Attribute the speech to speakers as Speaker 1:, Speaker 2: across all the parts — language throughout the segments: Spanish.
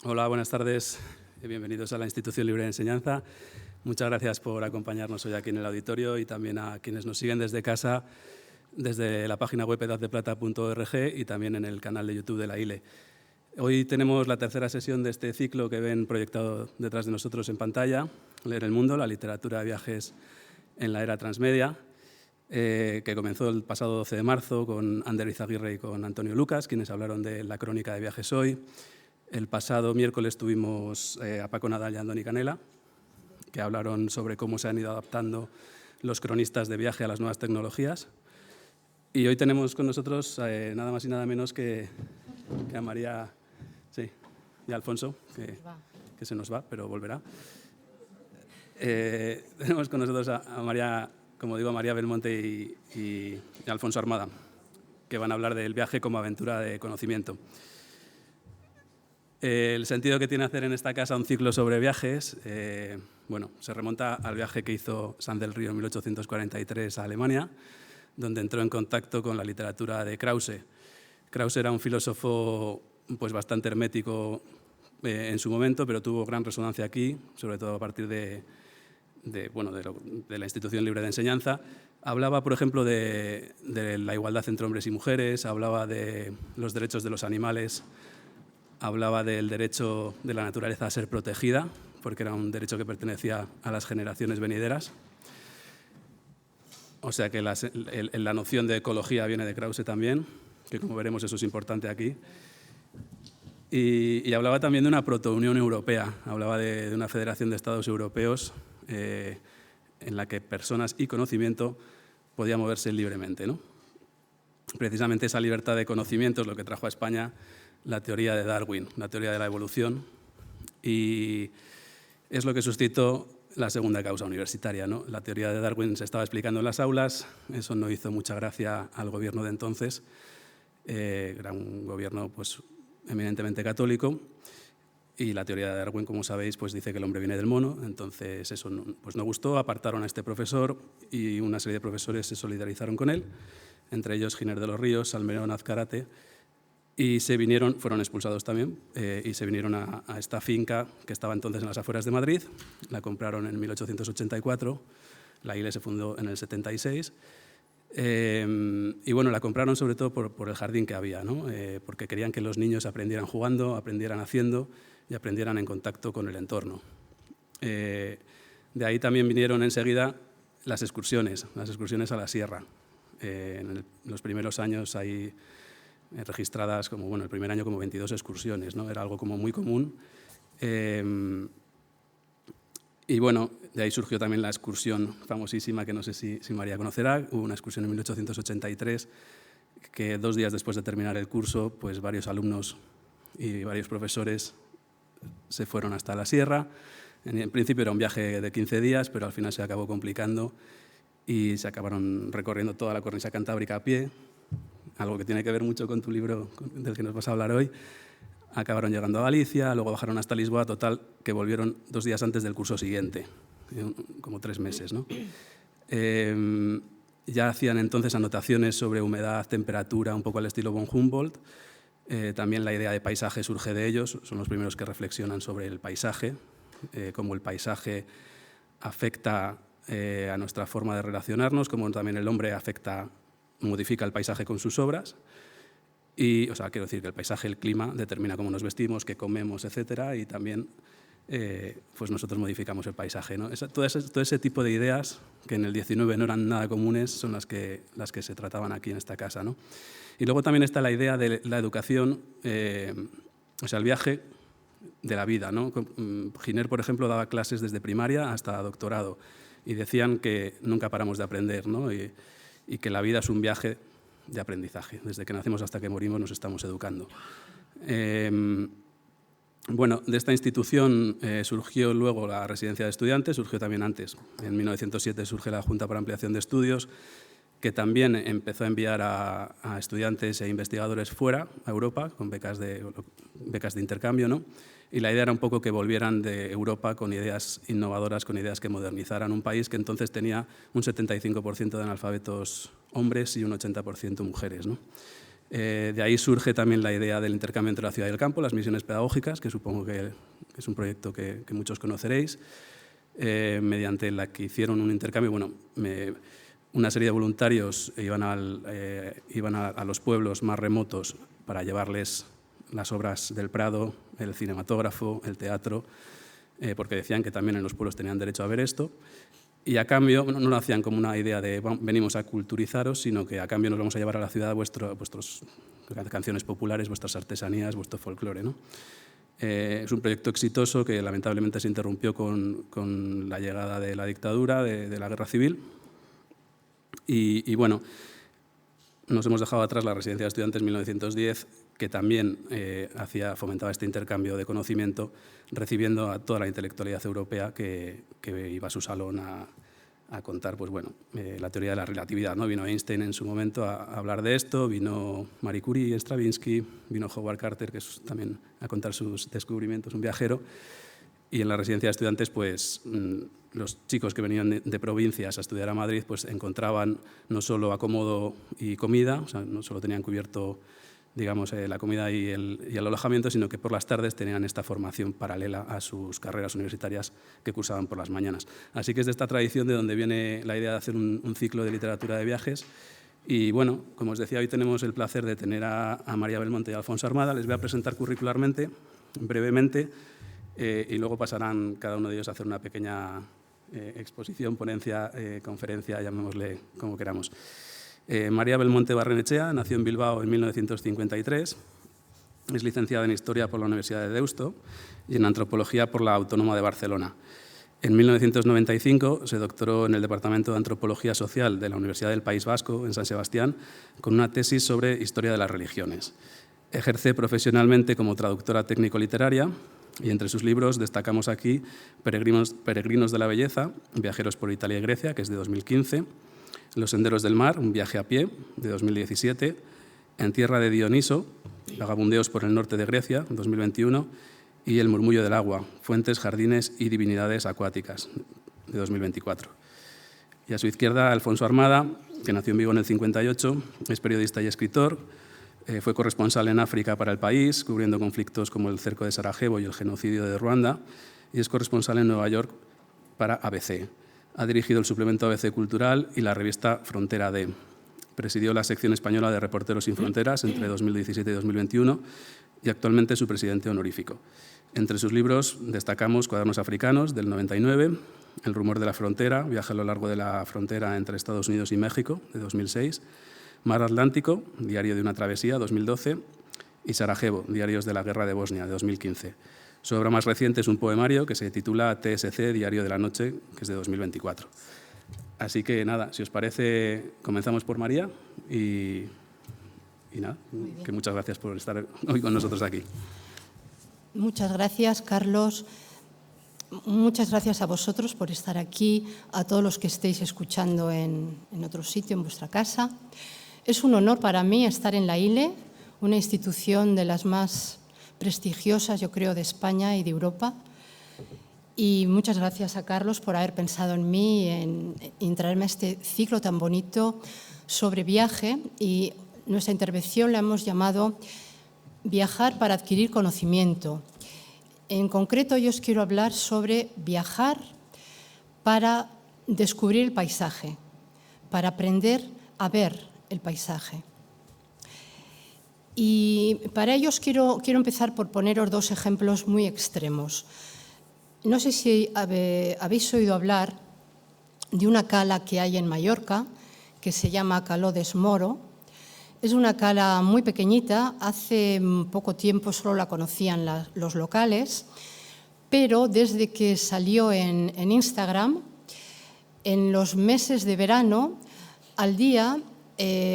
Speaker 1: Hola, buenas tardes. Bienvenidos a la Institución Libre de Enseñanza. Muchas gracias por acompañarnos hoy aquí en el auditorio y también a quienes nos siguen desde casa, desde la página web edazdeplata.org y también en el canal de YouTube de la ILE. Hoy tenemos la tercera sesión de este ciclo que ven proyectado detrás de nosotros en pantalla, Leer el mundo, la literatura de viajes en la era transmedia, que comenzó el pasado 12 de marzo con Ander Izaguirre y con Antonio Lucas, quienes hablaron de la crónica de viajes hoy. El pasado miércoles tuvimos a Paco Nadal y a Andoni Canela, que hablaron sobre cómo se han ido adaptando los cronistas de viaje a las nuevas tecnologías. Y hoy tenemos con nosotros nada más y nada menos que a María y a Alfonso, que se nos va, pero volverá. Tenemos con nosotros a María, como digo, a María Belmonte y Alfonso Armada, que van a hablar del viaje como aventura de conocimiento. El sentido que tiene hacer en esta casa un ciclo sobre viajes, se remonta al viaje que hizo Sanz del Río en 1843 a Alemania, donde entró en contacto con la literatura de Krause. Krause era un filósofo pues, bastante hermético en su momento, pero tuvo gran resonancia aquí, sobre todo a partir de la Institución Libre de Enseñanza. Hablaba, por ejemplo, de la igualdad entre hombres y mujeres, hablaba de los derechos de los animales, hablaba del derecho de la naturaleza a ser protegida, porque era un derecho que pertenecía a las generaciones venideras. O sea que la noción de ecología viene de Krause también, que como veremos eso es importante aquí. Y hablaba también de una protounión europea, hablaba de una federación de estados europeos en la que personas y conocimiento podían moverse libremente, ¿no? Precisamente esa libertad de conocimiento es lo que trajo a España la teoría de Darwin, la teoría de la evolución, y es lo que suscitó la segunda causa universitaria, ¿no? La teoría de Darwin se estaba explicando en las aulas, eso no hizo mucha gracia al gobierno de entonces, era un gobierno pues, eminentemente católico, y la teoría de Darwin, como sabéis, pues dice que el hombre viene del mono, entonces eso no gustó, apartaron a este profesor y una serie de profesores se solidarizaron con él, entre ellos Giner de los Ríos, Salmerón, Azcárate, y fueron expulsados también, y se vinieron a esta finca que estaba entonces en las afueras de Madrid. La compraron en 1884, la ILE se fundó en el 76, y bueno, la compraron sobre todo por el jardín que había, ¿no? Porque querían que los niños aprendieran jugando, aprendieran haciendo y aprendieran en contacto con el entorno. De ahí también vinieron enseguida las excursiones a la sierra. En los primeros años hay registradas el primer año como 22 excursiones, ¿no? Era algo como muy común. Y bueno, de ahí surgió también la excursión famosísima, que no sé si María conocerá. Hubo una excursión en 1883, que 2 días después de terminar el curso, pues varios alumnos y varios profesores se fueron hasta la sierra. En principio era un viaje de 15 días, pero al final se acabó complicando y se acabaron recorriendo toda la cornisa cantábrica a pie, algo que tiene que ver mucho con tu libro del que nos vas a hablar hoy. Acabaron llegando a Galicia, luego bajaron hasta Lisboa, total, que volvieron 2 días antes del curso siguiente, como 3 meses, ¿no? Ya hacían entonces anotaciones sobre humedad, temperatura, un poco al estilo von Humboldt. También la idea de paisaje surge de ellos, son los primeros que reflexionan sobre el paisaje, cómo el paisaje afecta a nuestra forma de relacionarnos, cómo también el hombre modifica el paisaje con sus obras. Y, quiero decir que el paisaje, el clima, determina cómo nos vestimos, qué comemos, etcétera, y también pues nosotros modificamos el paisaje, ¿no? Todo ese tipo de ideas que en el 19 no eran nada comunes son las que se trataban aquí en esta casa, ¿no? Y luego también está la idea de la educación, el viaje de la vida, ¿no? Giner, por ejemplo, daba clases desde primaria hasta doctorado y decían que nunca paramos de aprender, ¿no? Y que la vida es un viaje de aprendizaje. Desde que nacemos hasta que morimos nos estamos educando. De esta institución surgió luego la residencia de estudiantes, surgió también antes. En 1907 surge la Junta para Ampliación de Estudios, que también empezó a enviar a estudiantes e investigadores fuera, a Europa, con becas de intercambio, ¿no? Y la idea era un poco que volvieran de Europa con ideas innovadoras, con ideas que modernizaran un país que entonces tenía un 75% de analfabetos hombres y un 80% mujeres, ¿no? De ahí surge también la idea del intercambio entre la ciudad y el campo, las misiones pedagógicas, que supongo que es un proyecto que muchos conoceréis, mediante la que hicieron un intercambio. Bueno, una serie de voluntarios iban a los pueblos más remotos para llevarles las obras del Prado, el cinematógrafo, el teatro, porque decían que también en los pueblos tenían derecho a ver esto. Y a cambio, no lo hacían como una idea de venimos a culturizaros, sino que a cambio nos vamos a llevar a la ciudad vuestras canciones populares, vuestras artesanías, vuestro folclore, ¿no? Es un proyecto exitoso que lamentablemente se interrumpió con la llegada de la dictadura, de la guerra civil. Y bueno, nos hemos dejado atrás la Residencia de Estudiantes 1910, que también fomentaba este intercambio de conocimiento, recibiendo a toda la intelectualidad europea que iba a su salón a contar pues, bueno, la teoría de la relatividad, ¿no? Vino Einstein en su momento a hablar de esto, vino Marie Curie, Stravinsky, vino Howard Carter, que es también a contar sus descubrimientos, un viajero. Y en la Residencia de Estudiantes, pues, los chicos que venían de provincias a estudiar a Madrid pues, encontraban no solo acomodo y comida, o sea, no solo tenían cubierto, digamos, la comida y el alojamiento, sino que por las tardes tenían esta formación paralela a sus carreras universitarias que cursaban por las mañanas. Así que es de esta tradición de donde viene la idea de hacer un ciclo de literatura de viajes. Y bueno, como os decía, hoy tenemos el placer de tener a María Belmonte y a Alfonso Armada. Les voy a presentar curricularmente, brevemente, y luego pasarán cada uno de ellos a hacer una pequeña exposición, ponencia, conferencia, llamémosle como queramos. María Belmonte Barrenechea nació en Bilbao en 1953, es licenciada en Historia por la Universidad de Deusto y en Antropología por la Autónoma de Barcelona. En 1995 se doctoró en el Departamento de Antropología Social de la Universidad del País Vasco, en San Sebastián, con una tesis sobre Historia de las Religiones. Ejerce profesionalmente como traductora técnico-literaria y entre sus libros destacamos aquí Peregrinos de la Belleza, Viajeros por Italia y Grecia, que es de 2015, Los Senderos del Mar, un viaje a pie, de 2017, En Tierra de Dioniso, Vagabundeos por el norte de Grecia, 2021, y El Murmullo del Agua, Fuentes, Jardines y Divinidades Acuáticas, de 2024. Y a su izquierda, Alfonso Armada, que nació en Vigo en el 58, es periodista y escritor, fue corresponsal en África para El País, cubriendo conflictos como el cerco de Sarajevo y el genocidio de Ruanda, y es corresponsal en Nueva York para ABC. Ha dirigido el suplemento ABC Cultural y la revista Frontera D. Presidió la sección española de Reporteros Sin Fronteras entre 2017 y 2021 y actualmente es su presidente honorífico. Entre sus libros destacamos Cuadernos Africanos, del 99, El Rumor de la Frontera, Viaje a lo largo de la frontera entre Estados Unidos y México, de 2006, Mar Atlántico, Diario de una travesía, 2012, y Sarajevo, Diarios de la Guerra de Bosnia, de 2015. Su obra más reciente es un poemario que se titula TSC, Diario de la Noche, que es de 2024. Así que nada, si os parece, comenzamos por María y nada, que muchas gracias por estar hoy con nosotros aquí.
Speaker 2: Muchas gracias, Carlos. Muchas gracias a vosotros por estar aquí, a todos los que estéis escuchando en otro sitio, en vuestra casa. Es un honor para mí estar en la ILE, una institución de las más prestigiosas, yo creo, de España y de Europa. Y muchas gracias a Carlos por haber pensado en mí, en traerme a este ciclo tan bonito sobre viaje. Y nuestra intervención la hemos llamado Viajar para adquirir conocimiento. En concreto, yo os quiero hablar sobre viajar para descubrir el paisaje, para aprender a ver el paisaje. Y para ello quiero empezar por poneros dos ejemplos muy extremos. No sé si habéis oído hablar de una cala que hay en Mallorca, que se llama Caló des Moro. Es una cala muy pequeñita, hace poco tiempo solo la conocían los locales, pero desde que salió en Instagram, en los meses de verano, al día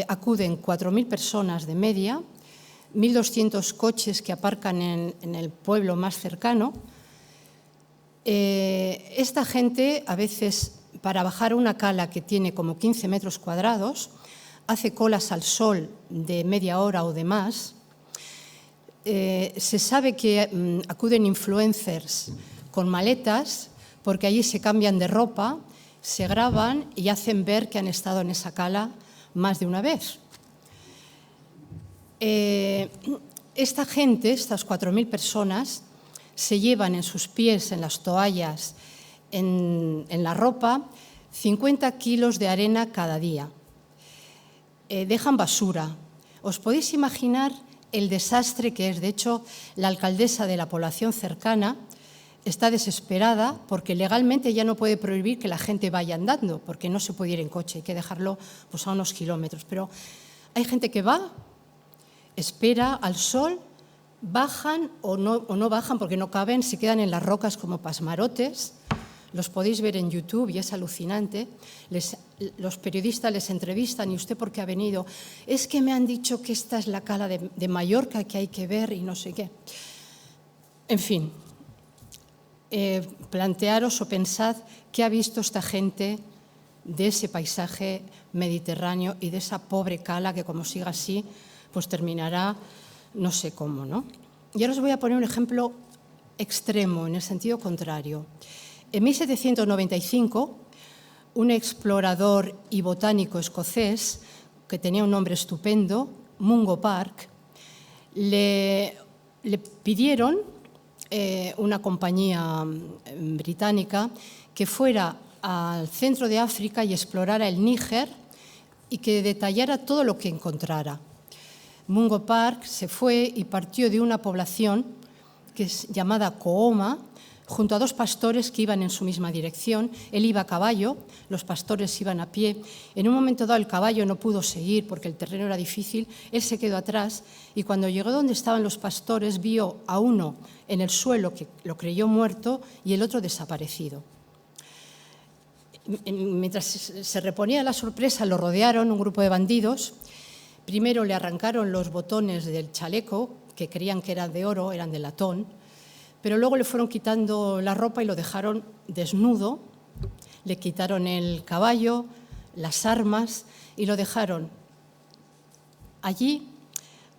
Speaker 2: acuden 4.000 personas de media, 1.200 coches que aparcan en el pueblo más cercano. Esta gente, a veces, para bajar una cala que tiene como 15 metros cuadrados, hace colas al sol de media hora o de más. Se sabe que acuden influencers con maletas porque allí se cambian de ropa, se graban y hacen ver que han estado en esa cala más de una vez. Esta gente, estas 4.000 personas, se llevan en sus pies, en las toallas, en la ropa, 50 kilos de arena cada día. Dejan basura. ¿Os podéis imaginar el desastre que es? De hecho, la alcaldesa de la población cercana está desesperada porque legalmente ya no puede prohibir que la gente vaya andando, porque no se puede ir en coche, hay que dejarlo pues, a unos kilómetros. Pero hay gente que va, espera al sol, bajan o no bajan porque no caben, se quedan en las rocas como pasmarotes. Los podéis ver en YouTube y es alucinante. Los periodistas les entrevistan, ¿y usted por qué ha venido? Es que me han dicho que esta es la cala de Mallorca que hay que ver y no sé qué. En fin, plantearos o pensad qué ha visto esta gente de ese paisaje mediterráneo y de esa pobre cala que, como siga así, pues terminará no sé cómo, ¿no? Y ahora os voy a poner un ejemplo extremo, en el sentido contrario. En 1795, un explorador y botánico escocés, que tenía un nombre estupendo, Mungo Park, le pidieron una compañía británica que fuera al centro de África y explorara el Níger y que detallara todo lo que encontrara. Mungo Park se fue y partió de una población que es llamada Kooma, junto a dos pastores que iban en su misma dirección. Él iba a caballo, los pastores iban a pie. En un momento dado el caballo no pudo seguir porque el terreno era difícil, él se quedó atrás y cuando llegó donde estaban los pastores vio a uno en el suelo que lo creyó muerto y el otro desaparecido. Mientras se reponía la sorpresa, lo rodearon un grupo de bandidos. Primero le arrancaron los botones del chaleco, que creían que eran de oro, eran de latón, pero luego le fueron quitando la ropa y lo dejaron desnudo, le quitaron el caballo, las armas y lo dejaron allí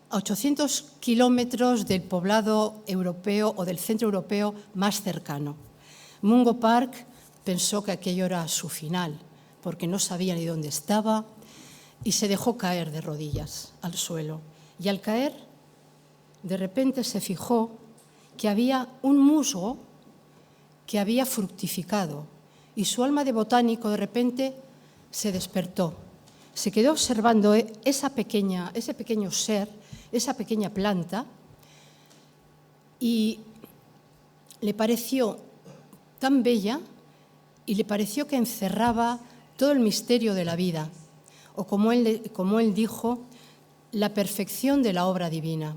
Speaker 2: a 800 kilómetros del poblado europeo o del centro europeo más cercano. Mungo Park pensó que aquello era su final, porque no sabía ni dónde estaba y se dejó caer de rodillas al suelo. Y al caer, de repente se fijó que había un musgo que había fructificado y su alma de botánico de repente se despertó. Se quedó observando ese pequeño ser, esa pequeña planta y le pareció tan bella y le pareció que encerraba todo el misterio de la vida o como él dijo, la perfección de la obra divina.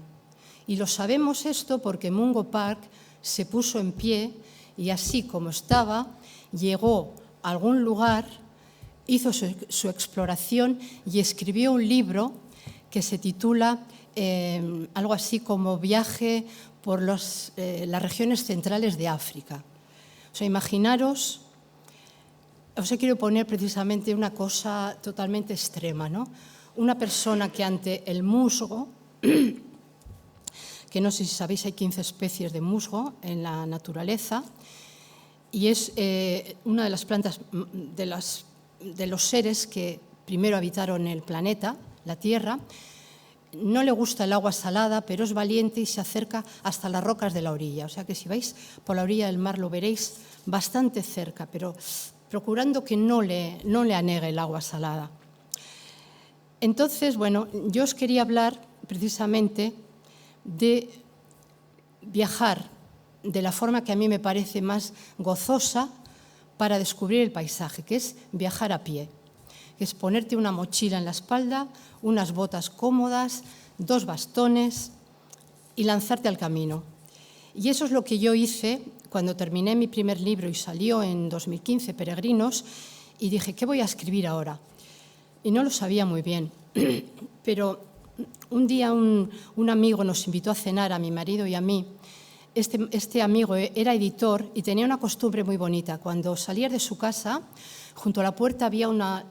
Speaker 2: Y lo sabemos esto porque Mungo Park se puso en pie y así como estaba, llegó a algún lugar, hizo su exploración y escribió un libro que se titula algo así como Viaje por las regiones centrales de África. O sea, imaginaros, os quiero poner precisamente una cosa totalmente extrema, ¿no? Una persona que ante el musgo, que no sé si sabéis, hay 15 especies de musgo en la naturaleza y es una de las plantas, de los seres que primero habitaron el planeta, la Tierra. No le gusta el agua salada, pero es valiente y se acerca hasta las rocas de la orilla. O sea que si vais por la orilla del mar lo veréis bastante cerca, pero procurando que no le anegue el agua salada. Entonces, bueno, yo os quería hablar precisamente de viajar de la forma que a mí me parece más gozosa para descubrir el paisaje, que es viajar a pie, que es ponerte una mochila en la espalda, unas botas cómodas, 2 bastones y lanzarte al camino. Y eso es lo que yo hice cuando terminé mi primer libro y salió en 2015, Peregrinos, y dije, ¿qué voy a escribir ahora? Y no lo sabía muy bien, pero un día un amigo nos invitó a cenar, a mi marido y a mí. Este amigo era editor y tenía una costumbre muy bonita. Cuando salías de su casa, junto a la puerta había una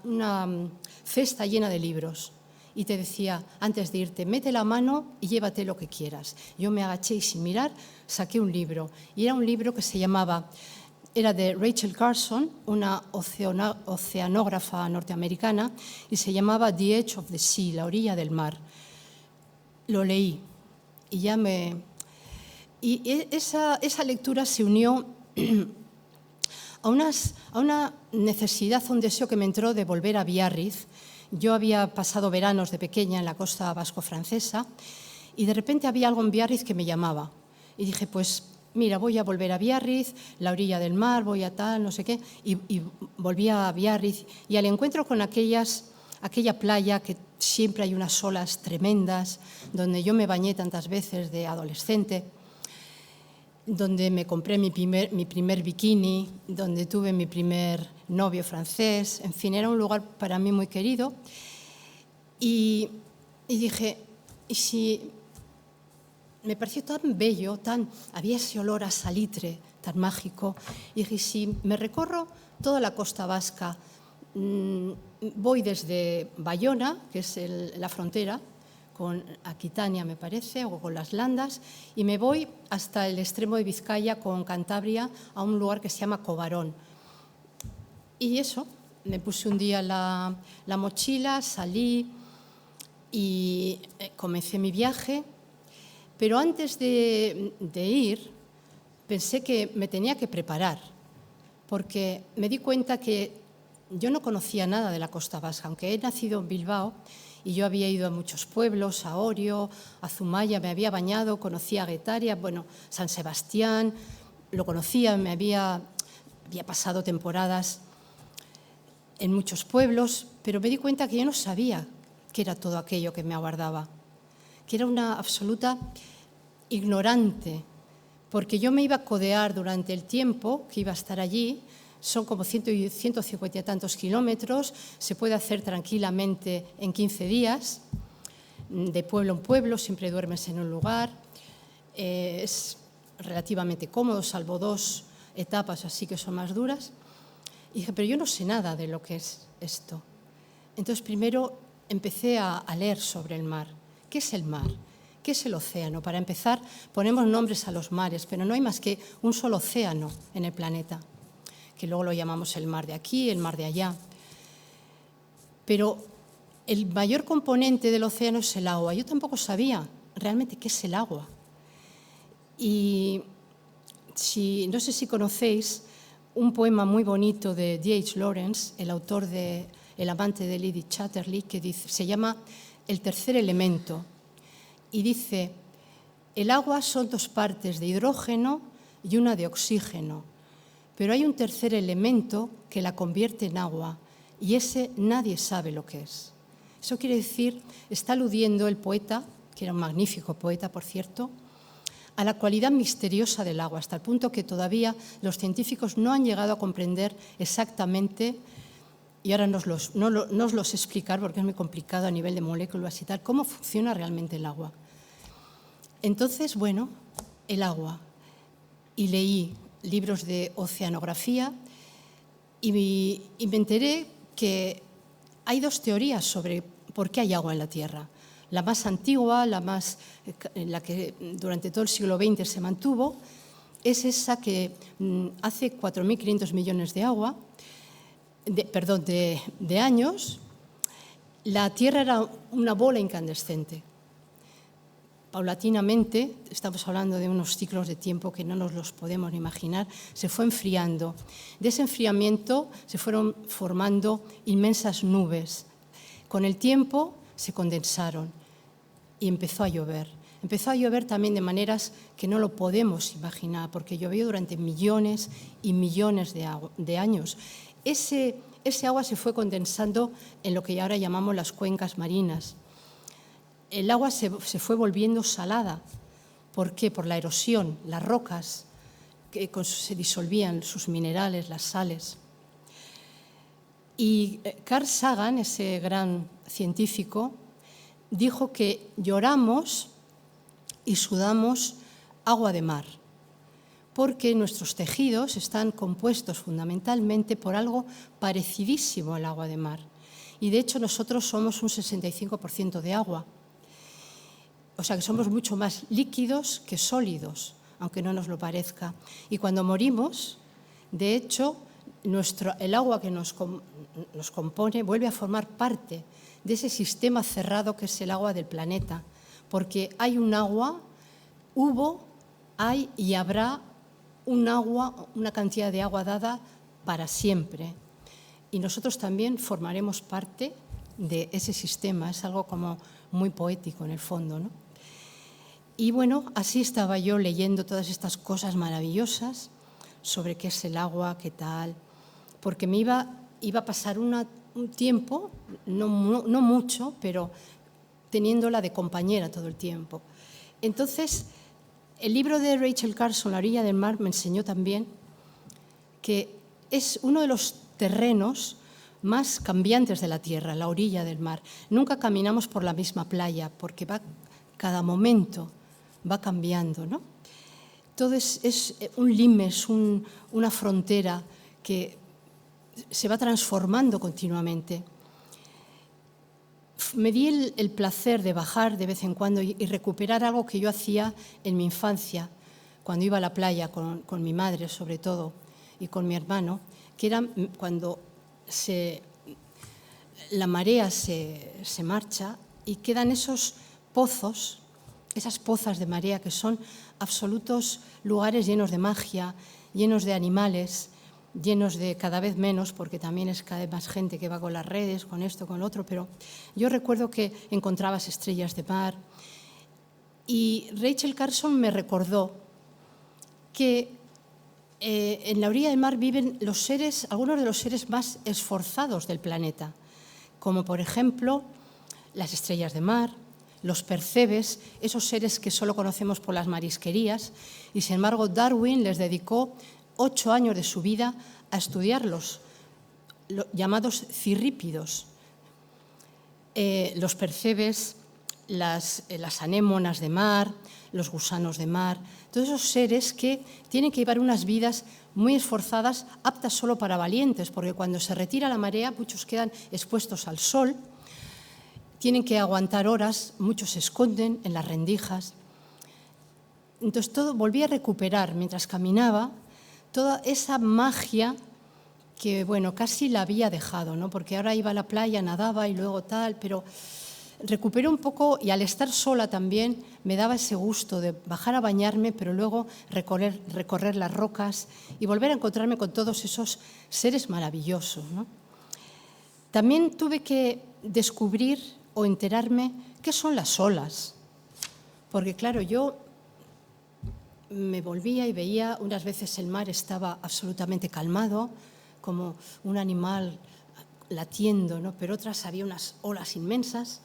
Speaker 2: cesta llena de libros y te decía, antes de irte, mete la mano y llévate lo que quieras. Yo me agaché y sin mirar saqué un libro y era un libro que se llamaba... Era de Rachel Carson, una oceanógrafa norteamericana, y se llamaba The Edge of the Sea, la orilla del mar. lo leí y esa lectura se unió a una necesidad, a un deseo que me entró de volver a Biarritz. Yo había pasado veranos de pequeña en la costa vasco-francesa y de repente había algo en Biarritz que me llamaba. Y dije, pues mira, voy a volver a Biarritz, la orilla del mar, voy a tal, no sé qué. Y volví a Biarritz y al encuentro con aquella playa que siempre hay unas olas tremendas, donde yo me bañé tantas veces de adolescente, donde me compré mi primer bikini, donde tuve mi primer novio francés, en fin, era un lugar para mí muy querido. Y dije, ¿y si me pareció tan bello, había ese olor a salitre tan mágico? Y dije, si me recorro toda la costa vasca, voy desde Bayona, que es la frontera, con Aquitania, me parece, o con las Landas, y me voy hasta el extremo de Vizcaya, con Cantabria, a un lugar que se llama Cobarón. Y eso, me puse un día la mochila, salí y comencé mi viaje, pero antes de ir, pensé que me tenía que preparar, porque me di cuenta que yo no conocía nada de la costa vasca, aunque he nacido en Bilbao, y yo había ido a muchos pueblos, a Orio, a Zumaya, me había bañado, conocía a Guetaria, bueno, San Sebastián, lo conocía, había pasado temporadas en muchos pueblos, pero me di cuenta que yo no sabía qué era todo aquello que me aguardaba, que era una absoluta ignorante, porque yo me iba a codear durante el tiempo que iba a estar allí. Son como 150 y tantos kilómetros, se puede hacer tranquilamente en 15 días, de pueblo en pueblo, siempre duermes en un lugar, es relativamente cómodo, salvo 2 etapas así que son más duras. Y dije, pero yo no sé nada de lo que es esto. Entonces primero empecé a leer sobre el mar. ¿Qué es el mar? ¿Qué es el océano? Para empezar, ponemos nombres a los mares, pero no hay más que un solo océano en el planeta, que luego lo llamamos el mar de aquí, el mar de allá. Pero el mayor componente del océano es el agua. Yo tampoco sabía realmente qué es el agua. Y no sé si conocéis un poema muy bonito de D.H. Lawrence, el autor de El amante de Lady Chatterley, que se llama El tercer elemento. Y dice, el agua son 2 partes de hidrógeno y una de oxígeno. Pero hay un tercer elemento que la convierte en agua y ese nadie sabe lo que es. Eso quiere decir, está aludiendo el poeta, que era un magnífico poeta, por cierto, a la cualidad misteriosa del agua, hasta el punto que todavía los científicos no han llegado a comprender exactamente, y ahora no os los explicar porque es muy complicado a nivel de moléculas y tal, cómo funciona realmente el agua. Entonces, bueno, el agua. Y leí libros de oceanografía y me enteré que hay 2 teorías sobre por qué hay agua en la Tierra. La más antigua, la que durante todo el siglo XX se mantuvo, es esa que hace 4.500 millones de años, la Tierra era una bola incandescente. Paulatinamente, estamos hablando de unos ciclos de tiempo que no nos los podemos ni imaginar, se fue enfriando. De ese enfriamiento se fueron formando inmensas nubes. Con el tiempo se condensaron y empezó a llover. Empezó a llover también de maneras que no lo podemos imaginar, porque llovió durante millones y millones de años. Ese agua se fue condensando en lo que ahora llamamos las cuencas marinas. El agua se fue volviendo salada. ¿Por qué? Por la erosión, las rocas, que se disolvían, sus minerales, las sales. Y Carl Sagan, ese gran científico, dijo que lloramos y sudamos agua de mar, porque nuestros tejidos están compuestos fundamentalmente por algo parecidísimo al agua de mar. Y de hecho nosotros somos un 65% de agua. O sea que somos mucho más líquidos que sólidos, aunque no nos lo parezca. Y cuando morimos, de hecho, el agua que nos compone vuelve a formar parte de ese sistema cerrado que es el agua del planeta, porque hay un agua, hubo, hay y habrá un agua, una cantidad de agua dada para siempre. Y nosotros también formaremos parte de ese sistema. Es algo como muy poético en el fondo, ¿no? Y bueno, así estaba yo leyendo todas estas cosas maravillosas sobre qué es el agua, qué tal, porque me iba a pasar un tiempo, no mucho, pero teniéndola de compañera todo el tiempo. Entonces, el libro de Rachel Carson, La orilla del mar, me enseñó también que es uno de los terrenos más cambiantes de la Tierra, la orilla del mar. Nunca caminamos por la misma playa, porque cada momento va cambiando, ¿no? Todo es un limes, una frontera que se va transformando continuamente. Me di el placer de bajar de vez en cuando y recuperar algo que yo hacía en mi infancia, cuando iba a la playa con mi madre, sobre todo, y con mi hermano, que era cuando la marea se marcha y quedan esos pozos, esas pozas de marea que son absolutos lugares llenos de magia, llenos de animales, llenos de cada vez menos, porque también es cada vez más gente que va con las redes, con esto, con lo otro, pero yo recuerdo que encontrabas estrellas de mar. Y Rachel Carson me recordó que en la orilla del mar viven algunos de los seres más esforzados del planeta, como por ejemplo las estrellas de mar, los percebes, esos seres que solo conocemos por las marisquerías, y sin embargo Darwin les dedicó 8 años de su vida a estudiarlos, llamados cirrípidos. Los percebes, las anémonas de mar, los gusanos de mar, todos esos seres que tienen que llevar unas vidas muy esforzadas, aptas solo para valientes, porque cuando se retira la marea muchos quedan expuestos al sol, tienen que aguantar horas, muchos se esconden en las rendijas. Entonces volví a recuperar mientras caminaba toda esa magia que, bueno, casi la había dejado, ¿no? Porque ahora iba a la playa, nadaba y luego tal, pero recuperé un poco, y al estar sola también me daba ese gusto de bajar a bañarme, pero luego recorrer las rocas y volver a encontrarme con todos esos seres maravillosos, ¿no? También tuve que descubrir o enterarme qué son las olas, porque claro, yo me volvía y veía, unas veces el mar estaba absolutamente calmado, como un animal latiendo, ¿no? Pero otras había unas olas inmensas.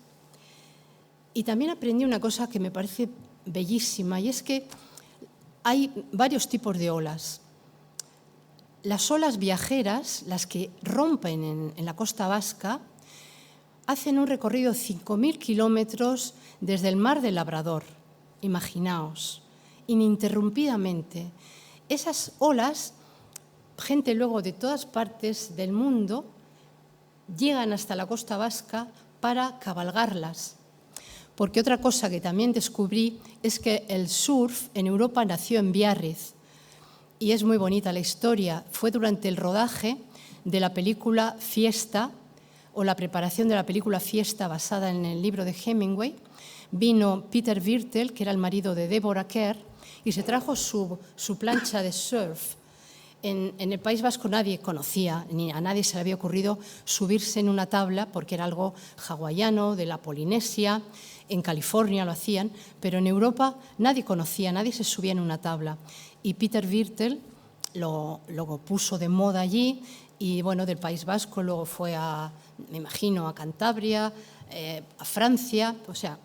Speaker 2: Y también aprendí una cosa que me parece bellísima, y es que hay varios tipos de olas. Las olas viajeras, las que rompen en la costa vasca, hacen un recorrido de 5.000 kilómetros desde el mar del Labrador, imaginaos, ininterrumpidamente. Esas olas, gente luego de todas partes del mundo, llegan hasta la costa vasca para cabalgarlas. Porque otra cosa que también descubrí es que el surf en Europa nació en Biarritz, y es muy bonita la historia. Fue durante el rodaje de la película Fiesta, o la preparación de la película Fiesta, basada en el libro de Hemingway. Vino Peter Birtel, que era el marido de Deborah Kerr, y se trajo su plancha de surf. En el País Vasco nadie conocía, ni a nadie se le había ocurrido subirse en una tabla, porque era algo hawaiano, de la Polinesia. En California lo hacían, pero en Europa nadie conocía, nadie se subía en una tabla. Y Peter Birtel lo puso de moda allí, y bueno, del País Vasco luego fue me imagino, a Cantabria, a Francia. O sea,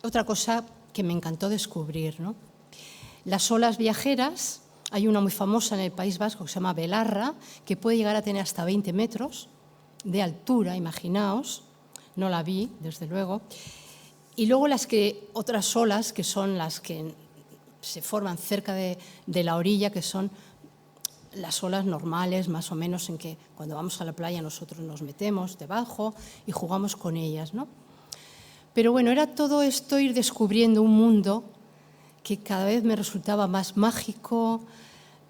Speaker 2: otra cosa que me encantó descubrir, ¿no? Las olas viajeras, hay una muy famosa en el País Vasco que se llama Belarra, que puede llegar a tener hasta 20 metros de altura, imaginaos. No la vi, desde luego. Y luego otras olas, que son las que se forman cerca de la orilla, que son las olas normales, más o menos, en que cuando vamos a la playa nosotros nos metemos debajo y jugamos con ellas, ¿no? Pero bueno, era todo esto, ir descubriendo un mundo que cada vez me resultaba más mágico,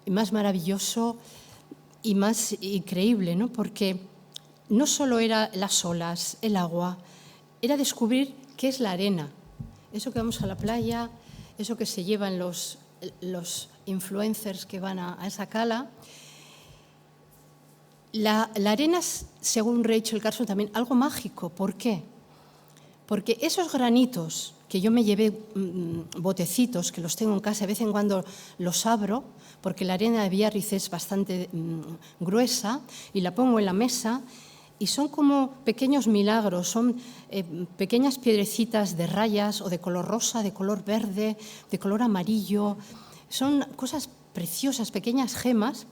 Speaker 2: más maravilloso y más increíble, ¿no? Porque no solo era las olas, el agua, era descubrir qué es la arena. eso que vamos a la playa, eso que se llevan los influencers que van a esa cala. La arena es, según Rachel Carson, también algo mágico. ¿Por qué? Porque esos granitos que yo me llevé, botecitos, que los tengo en casa, de vez en cuando los abro, porque la arena de Biarritz es bastante gruesa, y la pongo en la mesa, y son como pequeños milagros, son pequeñas piedrecitas de rayas, o de color rosa, de color verde, de color amarillo. Son cosas preciosas, pequeñas gemas,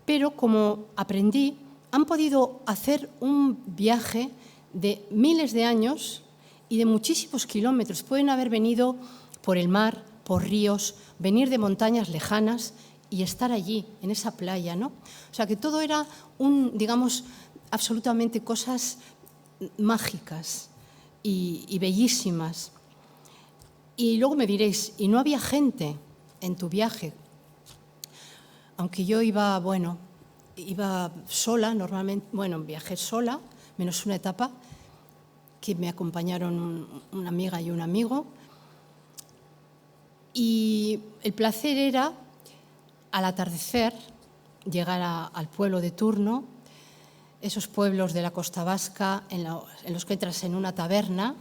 Speaker 2: pero como aprendí, han podido hacer un viaje de miles de años y de muchísimos kilómetros. Pueden haber venido por el mar, por ríos, venir de montañas lejanas y estar allí, en esa playa, ¿no? O sea, que todo era digamos, absolutamente cosas mágicas y bellísimas. Y luego me diréis, ¿y no había gente en tu viaje? Aunque yo iba sola normalmente, viajé sola, menos una etapa, que me acompañaron una amiga y un amigo. Y el placer era, al atardecer, llegar al pueblo de turno, esos pueblos de la Costa Vasca en los que entras en una taberna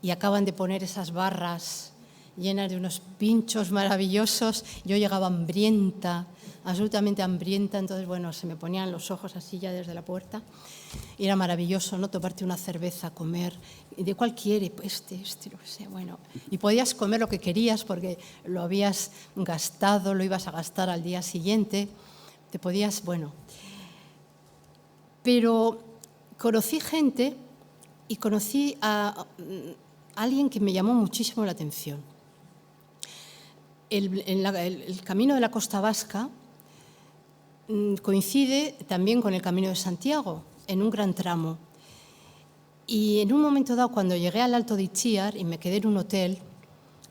Speaker 2: y acaban de poner esas barras llenas de unos pinchos maravillosos. Yo llegaba hambrienta, absolutamente hambrienta, entonces, se me ponían los ojos así ya desde la puerta. Y era maravilloso, ¿no? Tomarte una cerveza, comer, ¿de cuál quiere? Pues lo que sea, Y podías comer lo que querías porque lo habías gastado, lo ibas a gastar al día siguiente. Te podías, Pero conocí gente y conocí a alguien que me llamó muchísimo la atención. El camino de la Costa Vasca coincide también con el Camino de Santiago, en un gran tramo. Y en un momento dado, cuando llegué al Alto de Itziar y me quedé en un hotel,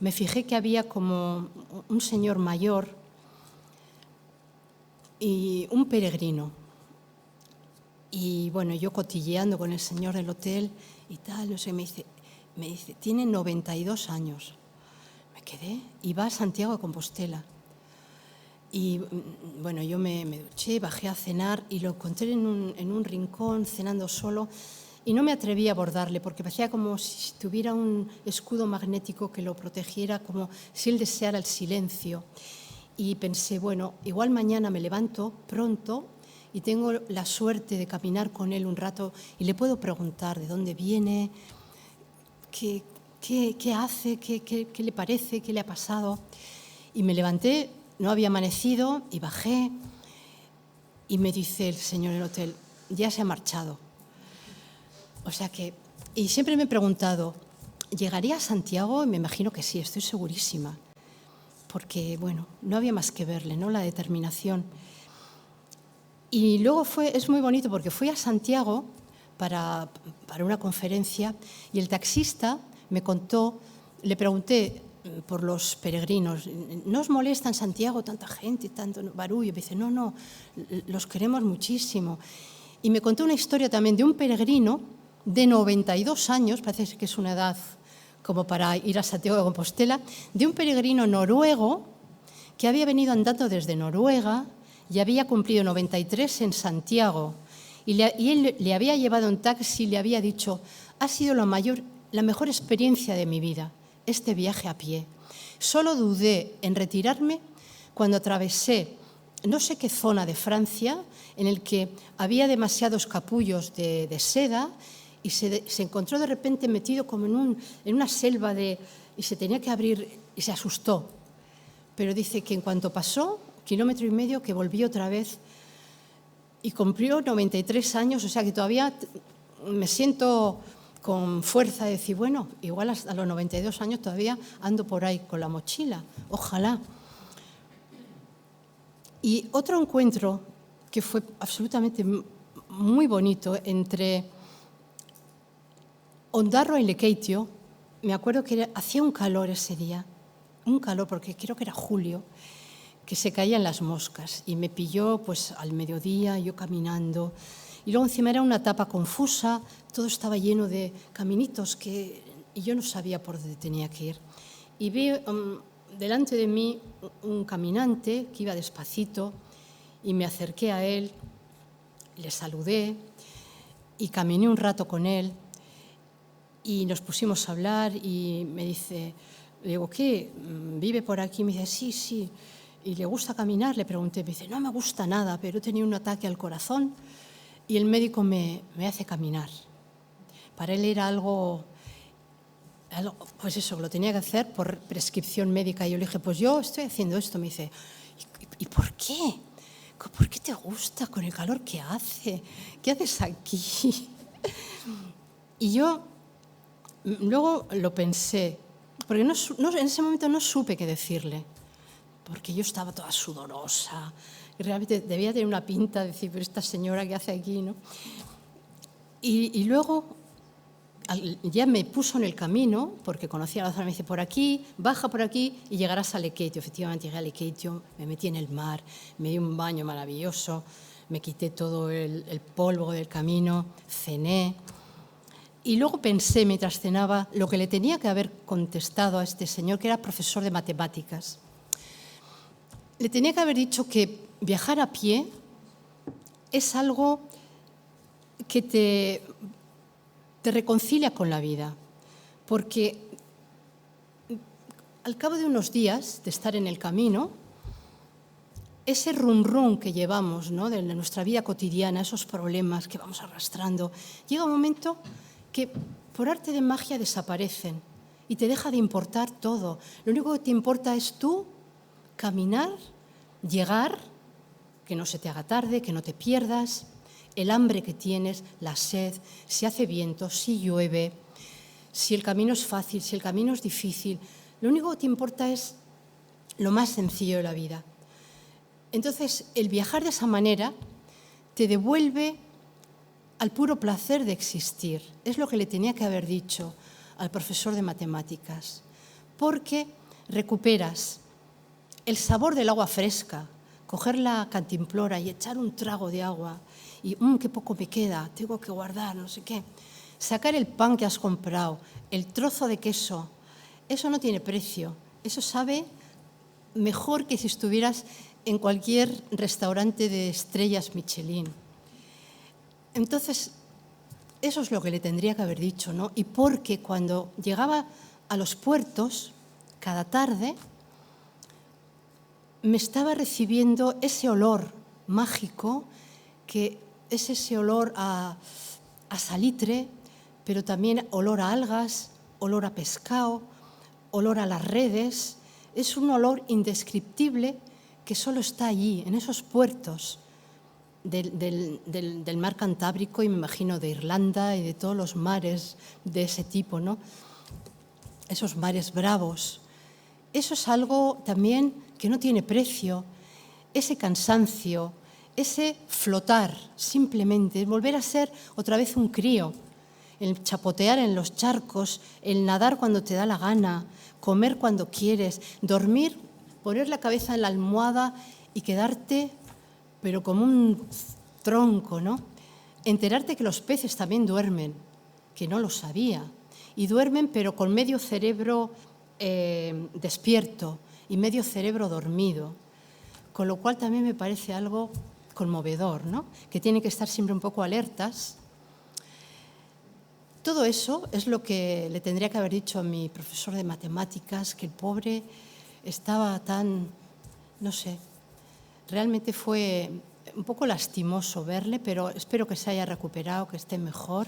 Speaker 2: me fijé que había como un señor mayor y un peregrino. Y yo cotilleando con el señor del hotel y tal, me dice, tiene 92 años. Me quedé y va a Santiago de Compostela. Y yo me duché, bajé a cenar y lo encontré en un rincón cenando solo y no me atreví a abordarle porque parecía como si tuviera un escudo magnético que lo protegiera, como si él deseara el silencio. Y pensé, igual mañana me levanto pronto y tengo la suerte de caminar con él un rato y le puedo preguntar de dónde viene, qué hace, qué le parece, qué le ha pasado. Y me levanté. No había amanecido y bajé y me dice el señor del hotel, ya se ha marchado. O sea que, y siempre me he preguntado, ¿llegaría a Santiago? Y me imagino que sí, estoy segurísima. Porque, no había más que verle, ¿no? La determinación. Y luego es muy bonito porque fui a Santiago para una conferencia y el taxista me contó, le pregunté por los peregrinos, ¿no os molesta en Santiago tanta gente, tanto barullo? Me dice, no, los queremos muchísimo. Y me contó una historia también de un peregrino de 92 años, parece que es una edad como para ir a Santiago de Compostela, de un peregrino noruego que había venido andando desde Noruega y había cumplido 93 en Santiago. Y él le había llevado un taxi y le había dicho, ha sido la mejor experiencia de mi vida, este viaje a pie. Solo dudé en retirarme cuando atravesé no sé qué zona de Francia en el que había demasiados capullos de seda y se encontró de repente metido como en una selva y se tenía que abrir y se asustó. Pero dice que en cuanto pasó, 1,5 kilómetros, que volvió otra vez y cumplió 93 años, o sea que todavía me siento con fuerza de decir, igual hasta los 92 años todavía ando por ahí con la mochila, ojalá. Y otro encuentro que fue absolutamente muy bonito entre Ondarroa y Lekeitio, me acuerdo que hacía un calor ese día, un calor porque creo que era julio, que se caían las moscas y me pilló al mediodía, yo caminando. Y luego encima era una etapa confusa, todo estaba lleno de caminitos que y yo no sabía por dónde tenía que ir. Y vi delante de mí un caminante que iba despacito y me acerqué a él, le saludé y caminé un rato con él y nos pusimos a hablar y me dice, le digo, ¿qué? ¿Vive por aquí? Me dice, sí, sí. ¿Y le gusta caminar? Le pregunté, me dice, no me gusta nada, pero he tenido un ataque al corazón y el médico me hace caminar. Para él era algo, pues eso, lo tenía que hacer por prescripción médica. Y yo le dije, pues yo estoy haciendo esto. Me dice, ¿y por qué? ¿Por qué te gusta con el calor que hace? ¿Qué haces aquí? Y yo luego lo pensé, porque en ese momento no supe qué decirle, porque yo estaba toda sudorosa, y realmente debía tener una pinta de decir, pero esta señora, ¿qué hace aquí? ¿No? Y luego ya me puso en el camino, porque conocía la zona, me dice, por aquí, baja por aquí y llegarás a Lekeitio. Efectivamente llegué a Lekeitio, me metí en el mar, me di un baño maravilloso, me quité todo el polvo del camino, cené. Y luego pensé, mientras cenaba, lo que le tenía que haber contestado a este señor, que era profesor de matemáticas. Le tenía que haber dicho que viajar a pie es algo que te reconcilia con la vida, porque al cabo de unos días de estar en el camino, ese run que llevamos, ¿no?, de nuestra vida cotidiana, esos problemas que vamos arrastrando, llega un momento que por arte de magia desaparecen y te deja de importar todo. Lo único que te importa es tú caminar, llegar, que no se te haga tarde, que no te pierdas, el hambre que tienes, la sed, si hace viento, si llueve, si el camino es fácil, si el camino es difícil. Lo único que te importa es lo más sencillo de la vida. Entonces, el viajar de esa manera te devuelve al puro placer de existir. Es lo que le tenía que haber dicho al profesor de matemáticas, porque recuperas el sabor del agua fresca, coger la cantimplora y echar un trago de agua y qué poco me queda, tengo que guardar, no sé qué. Sacar el pan que has comprado, el trozo de queso, eso no tiene precio, eso sabe mejor que si estuvieras en cualquier restaurante de estrellas Michelin. Entonces, eso es lo que le tendría que haber dicho, ¿no? Y porque cuando llegaba a los puertos, cada tarde, me estaba recibiendo ese olor mágico, que es ese olor a salitre, pero también olor a algas, olor a pescado, olor a las redes. Es un olor indescriptible que solo está allí, en esos puertos del mar Cantábrico y me imagino de Irlanda y de todos los mares de ese tipo, ¿no? Esos mares bravos. Eso es algo también que no tiene precio, ese cansancio, ese flotar simplemente, volver a ser otra vez un crío, el chapotear en los charcos, el nadar cuando te da la gana, comer cuando quieres, dormir, poner la cabeza en la almohada y quedarte, pero como un tronco, ¿no? Enterarte que los peces también duermen, que no lo sabía, y duermen pero con medio cerebro despierto y medio cerebro dormido, con lo cual también me parece algo conmovedor, ¿no? Que tienen que estar siempre un poco alertas. Todo eso es lo que le tendría que haber dicho a mi profesor de matemáticas, que el pobre estaba tan, no sé, realmente fue un poco lastimoso verle, pero espero que se haya recuperado, que esté mejor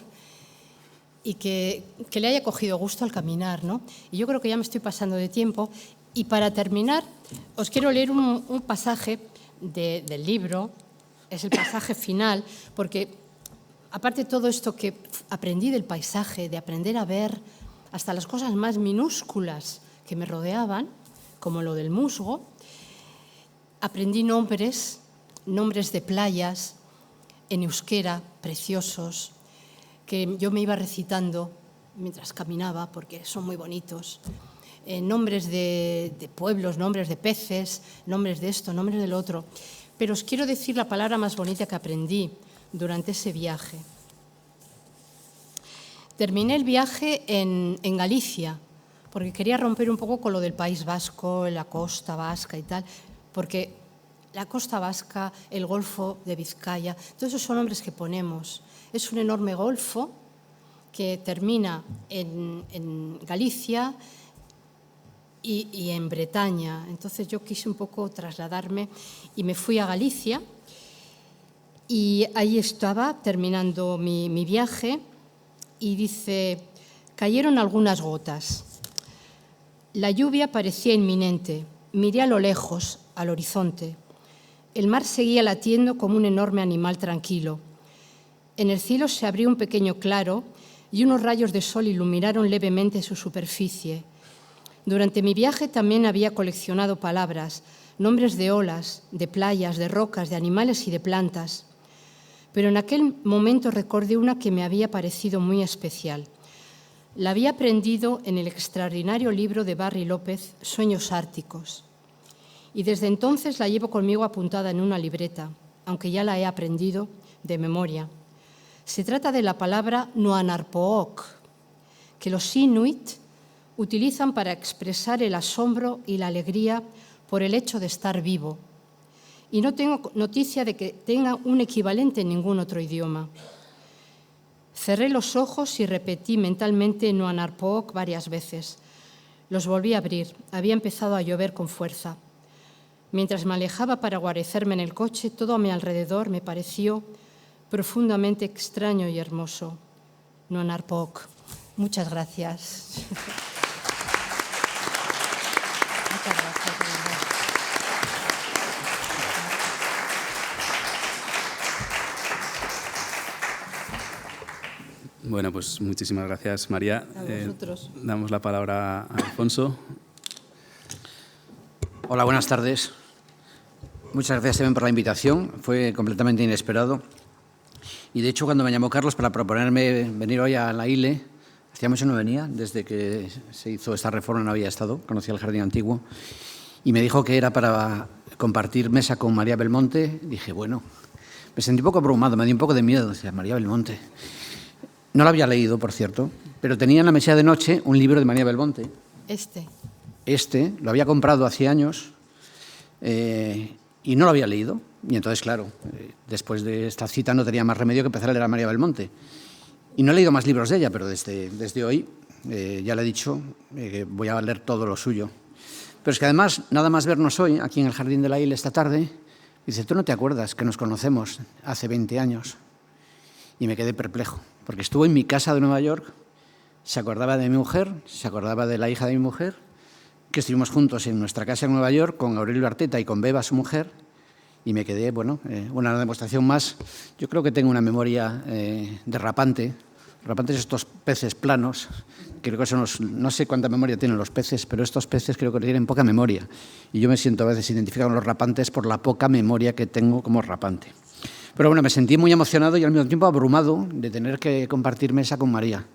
Speaker 2: y que le haya cogido gusto al caminar, ¿no? Y yo creo que ya me estoy pasando de tiempo. Y para terminar, os quiero leer un pasaje del libro, es el pasaje final, porque aparte de todo esto que aprendí del paisaje, de aprender a ver hasta las cosas más minúsculas que me rodeaban, como lo del musgo, aprendí nombres de playas en euskera, preciosos, que yo me iba recitando mientras caminaba, porque son muy bonitos. Nombres de pueblos, nombres de peces, nombres de esto, nombres del otro. Pero os quiero decir la palabra más bonita que aprendí durante ese viaje. Terminé el viaje en Galicia, porque quería romper un poco con lo del País Vasco, la costa vasca y tal, porque la costa vasca, el Golfo de Vizcaya, todos esos son nombres que ponemos. Es un enorme golfo que termina en Galicia y en Bretaña. Entonces yo quise un poco trasladarme y me fui a Galicia y ahí estaba terminando mi viaje y dice, cayeron algunas gotas. La lluvia parecía inminente. Miré a lo lejos, al horizonte. El mar seguía latiendo como un enorme animal tranquilo. En el cielo se abrió un pequeño claro y unos rayos de sol iluminaron levemente su superficie. Durante mi viaje también había coleccionado palabras, nombres de olas, de playas, de rocas, de animales y de plantas. Pero en aquel momento recordé una que me había parecido muy especial. La había aprendido en el extraordinario libro de Barry López, Sueños árticos. Y desde entonces la llevo conmigo apuntada en una libreta, aunque ya la he aprendido de memoria. Se trata de la palabra Nuanarpook, que los inuit utilizan para expresar el asombro y la alegría por el hecho de estar vivo. Y no tengo noticia de que tenga un equivalente en ningún otro idioma. Cerré los ojos y repetí mentalmente Nuanarpook varias veces. Los volví a abrir. Había empezado a llover con fuerza. Mientras me alejaba para guarecerme en el coche, todo a mi alrededor me pareció profundamente extraño y hermoso. Nuanarpook. Muchas gracias. Muchas gracias.
Speaker 1: Bueno, pues muchísimas gracias, María.
Speaker 2: A vosotros.
Speaker 1: Damos la palabra a Alfonso.
Speaker 3: Hola, buenas tardes. Muchas gracias también por la invitación. Fue completamente inesperado. Y de hecho, cuando me llamó Carlos para proponerme venir hoy a la ILE, hacía mucho no venía, desde que se hizo esta reforma no había estado, conocía el Jardín Antiguo, y me dijo que era para compartir mesa con María Belmonte. Dije, bueno, me sentí un poco abrumado, me dio un poco de miedo. Decía, María Belmonte. No lo había leído, por cierto, pero tenía en la mesilla de noche un libro de María Belmonte. Este lo había comprado hace años y no lo había leído. Y entonces, claro, después de esta cita no tenía más remedio que empezar a leer a María Belmonte. Y no he leído más libros de ella, pero desde hoy ya le he dicho que voy a leer todo lo suyo. Pero es que además, nada más vernos hoy, aquí en el Jardín de la ILE esta tarde, dice, ¿tú no te acuerdas que nos conocemos hace 20 años? Y me quedé perplejo, porque estuvo en mi casa de Nueva York, se acordaba de mi mujer, se acordaba de la hija de mi mujer, que estuvimos juntos en nuestra casa en Nueva York con Aurelio Arteta y con Beba, su mujer, y me quedé, bueno, una demostración más. Yo creo que tengo una memoria derrapante. Rapantes, estos peces planos, creo que eso no sé cuánta memoria tienen los peces, pero estos peces creo que tienen poca memoria. Y yo me siento a veces identificado con los rapantes por la poca memoria que tengo como rapante. Pero bueno, me sentí muy emocionado y al mismo tiempo abrumado de tener que compartir mesa con María.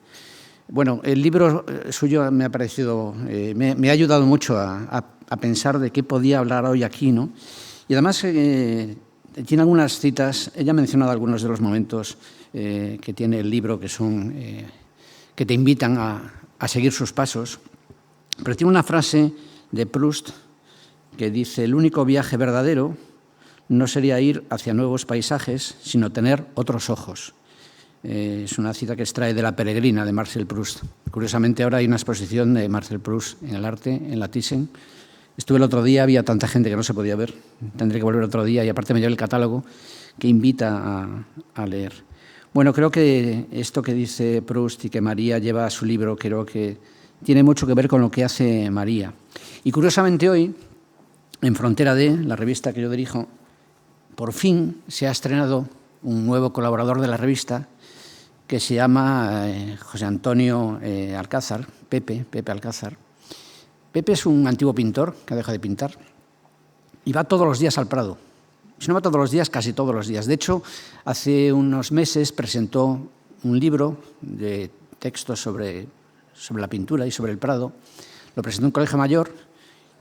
Speaker 3: Bueno, el libro suyo me ha parecido, me ha ayudado mucho a pensar de qué podía hablar hoy aquí, ¿no? Y además tiene algunas citas, ella ha mencionado algunos de los momentos que tiene el libro que son que te invitan a seguir sus pasos, pero tiene una frase de Proust que dice: el único viaje verdadero no sería ir hacia nuevos paisajes, sino tener otros ojos. Es una cita que extrae de La peregrina, de Marcel Proust. Curiosamente, ahora hay una exposición de Marcel Proust en el arte, en la Thyssen. Estuve el otro día, había tanta gente que no se podía ver. Tendré que volver otro día y aparte me llevé el catálogo que invita a leer. Bueno, creo que esto que dice Proust y que María lleva a su libro, creo que tiene mucho que ver con lo que hace María. Y curiosamente hoy, en Frontera D, la revista que yo dirijo, por fin se ha estrenado un nuevo colaborador de la revista que se llama José Antonio Alcázar, Pepe Alcázar. Pepe es un antiguo pintor que ha dejado de pintar y va todos los días al Prado. Si no va todos los días, casi todos los días. De hecho, hace unos meses presentó un libro de textos sobre la pintura y sobre el Prado. Lo presentó en un colegio mayor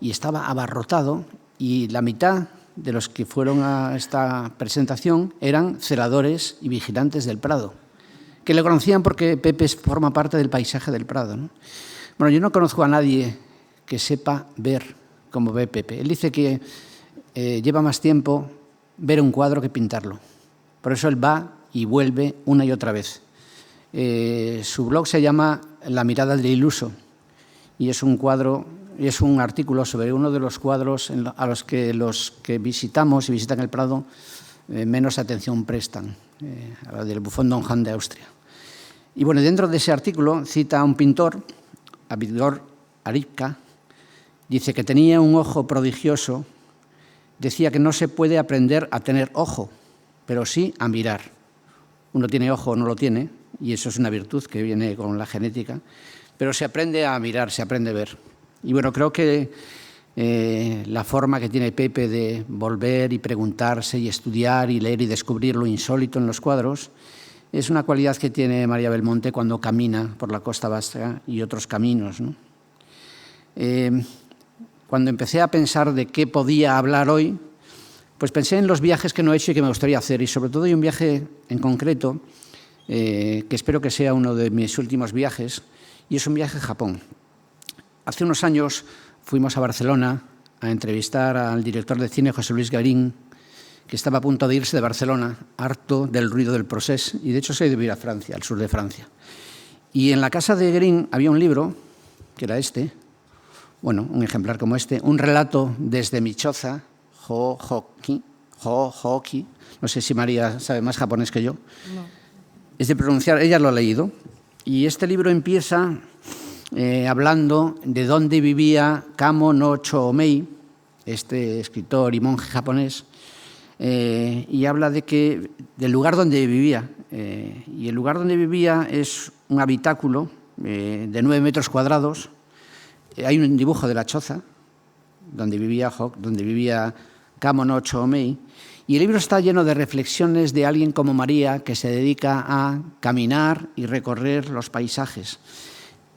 Speaker 3: y estaba abarrotado, y la mitad de los que fueron a esta presentación eran celadores y vigilantes del Prado, que le conocían porque Pepe forma parte del paisaje del Prado, ¿no? Bueno, yo no conozco a nadie que sepa ver como ve Pepe. Él dice que lleva más tiempo ver un cuadro que pintarlo. Por eso él va y vuelve una y otra vez. Su blog se llama La mirada del iluso y es un artículo sobre uno de los cuadros a los que visitamos y visitan el Prado menos atención prestan, a la del Bufón Don Juan de Austria. Y bueno, dentro de ese artículo cita a un pintor, a Víctor Arica, dice que tenía un ojo prodigioso, decía que no se puede aprender a tener ojo, pero sí a mirar. Uno tiene ojo o no lo tiene, y eso es una virtud que viene con la genética, pero se aprende a mirar, se aprende a ver. Y bueno, creo que la forma que tiene Pepe de volver y preguntarse y estudiar y leer y descubrir lo insólito en los cuadros es una cualidad que tiene María Belmonte cuando camina por la Costa Vasca y otros caminos, ¿no? Cuando empecé a pensar de qué podía hablar hoy, pues pensé en los viajes que no he hecho y que me gustaría hacer, y sobre todo hay un viaje en concreto que espero que sea uno de mis últimos viajes, y es un viaje a Japón. Hace unos años fuimos a Barcelona a entrevistar al director de cine José Luis Garín, que estaba a punto de irse de Barcelona, harto del ruido del procés, y de hecho se ha ido a ir a Francia, al sur de Francia. Y en la casa de Garín había un libro, que era este, bueno, un ejemplar como este, un relato desde mi choza, Ho-Hoki, no sé si María sabe más japonés que yo. No. Es de pronunciar, ella lo ha leído, y este libro empieza hablando de dónde vivía Kamo no Choomei, este escritor y monje japonés, y habla del lugar donde vivía. Y el lugar donde vivía es un habitáculo de 9 metros cuadrados. Hay un dibujo de la choza donde vivía Kamo no Choomei, y el libro está lleno de reflexiones de alguien como María que se dedica a caminar y recorrer los paisajes.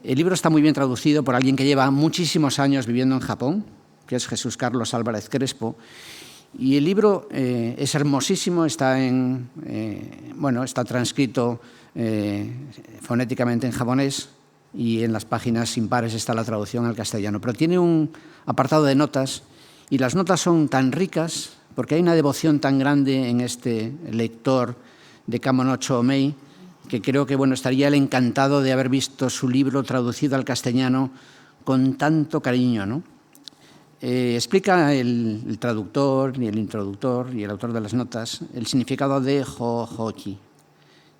Speaker 3: El libro está muy bien traducido por alguien que lleva muchísimos años viviendo en Japón, que es Jesús Carlos Álvarez Crespo, y el libro es hermosísimo, está transcrito fonéticamente en japonés, y en las páginas impares está la traducción al castellano. Pero tiene un apartado de notas, y las notas son tan ricas porque hay una devoción tan grande en este lector de Kamo no Choomei que creo que estaría él encantado de haber visto su libro traducido al castellano con tanto cariño, ¿no? Explica el traductor y el introductor y el autor de las notas el significado de Ho-Hoki.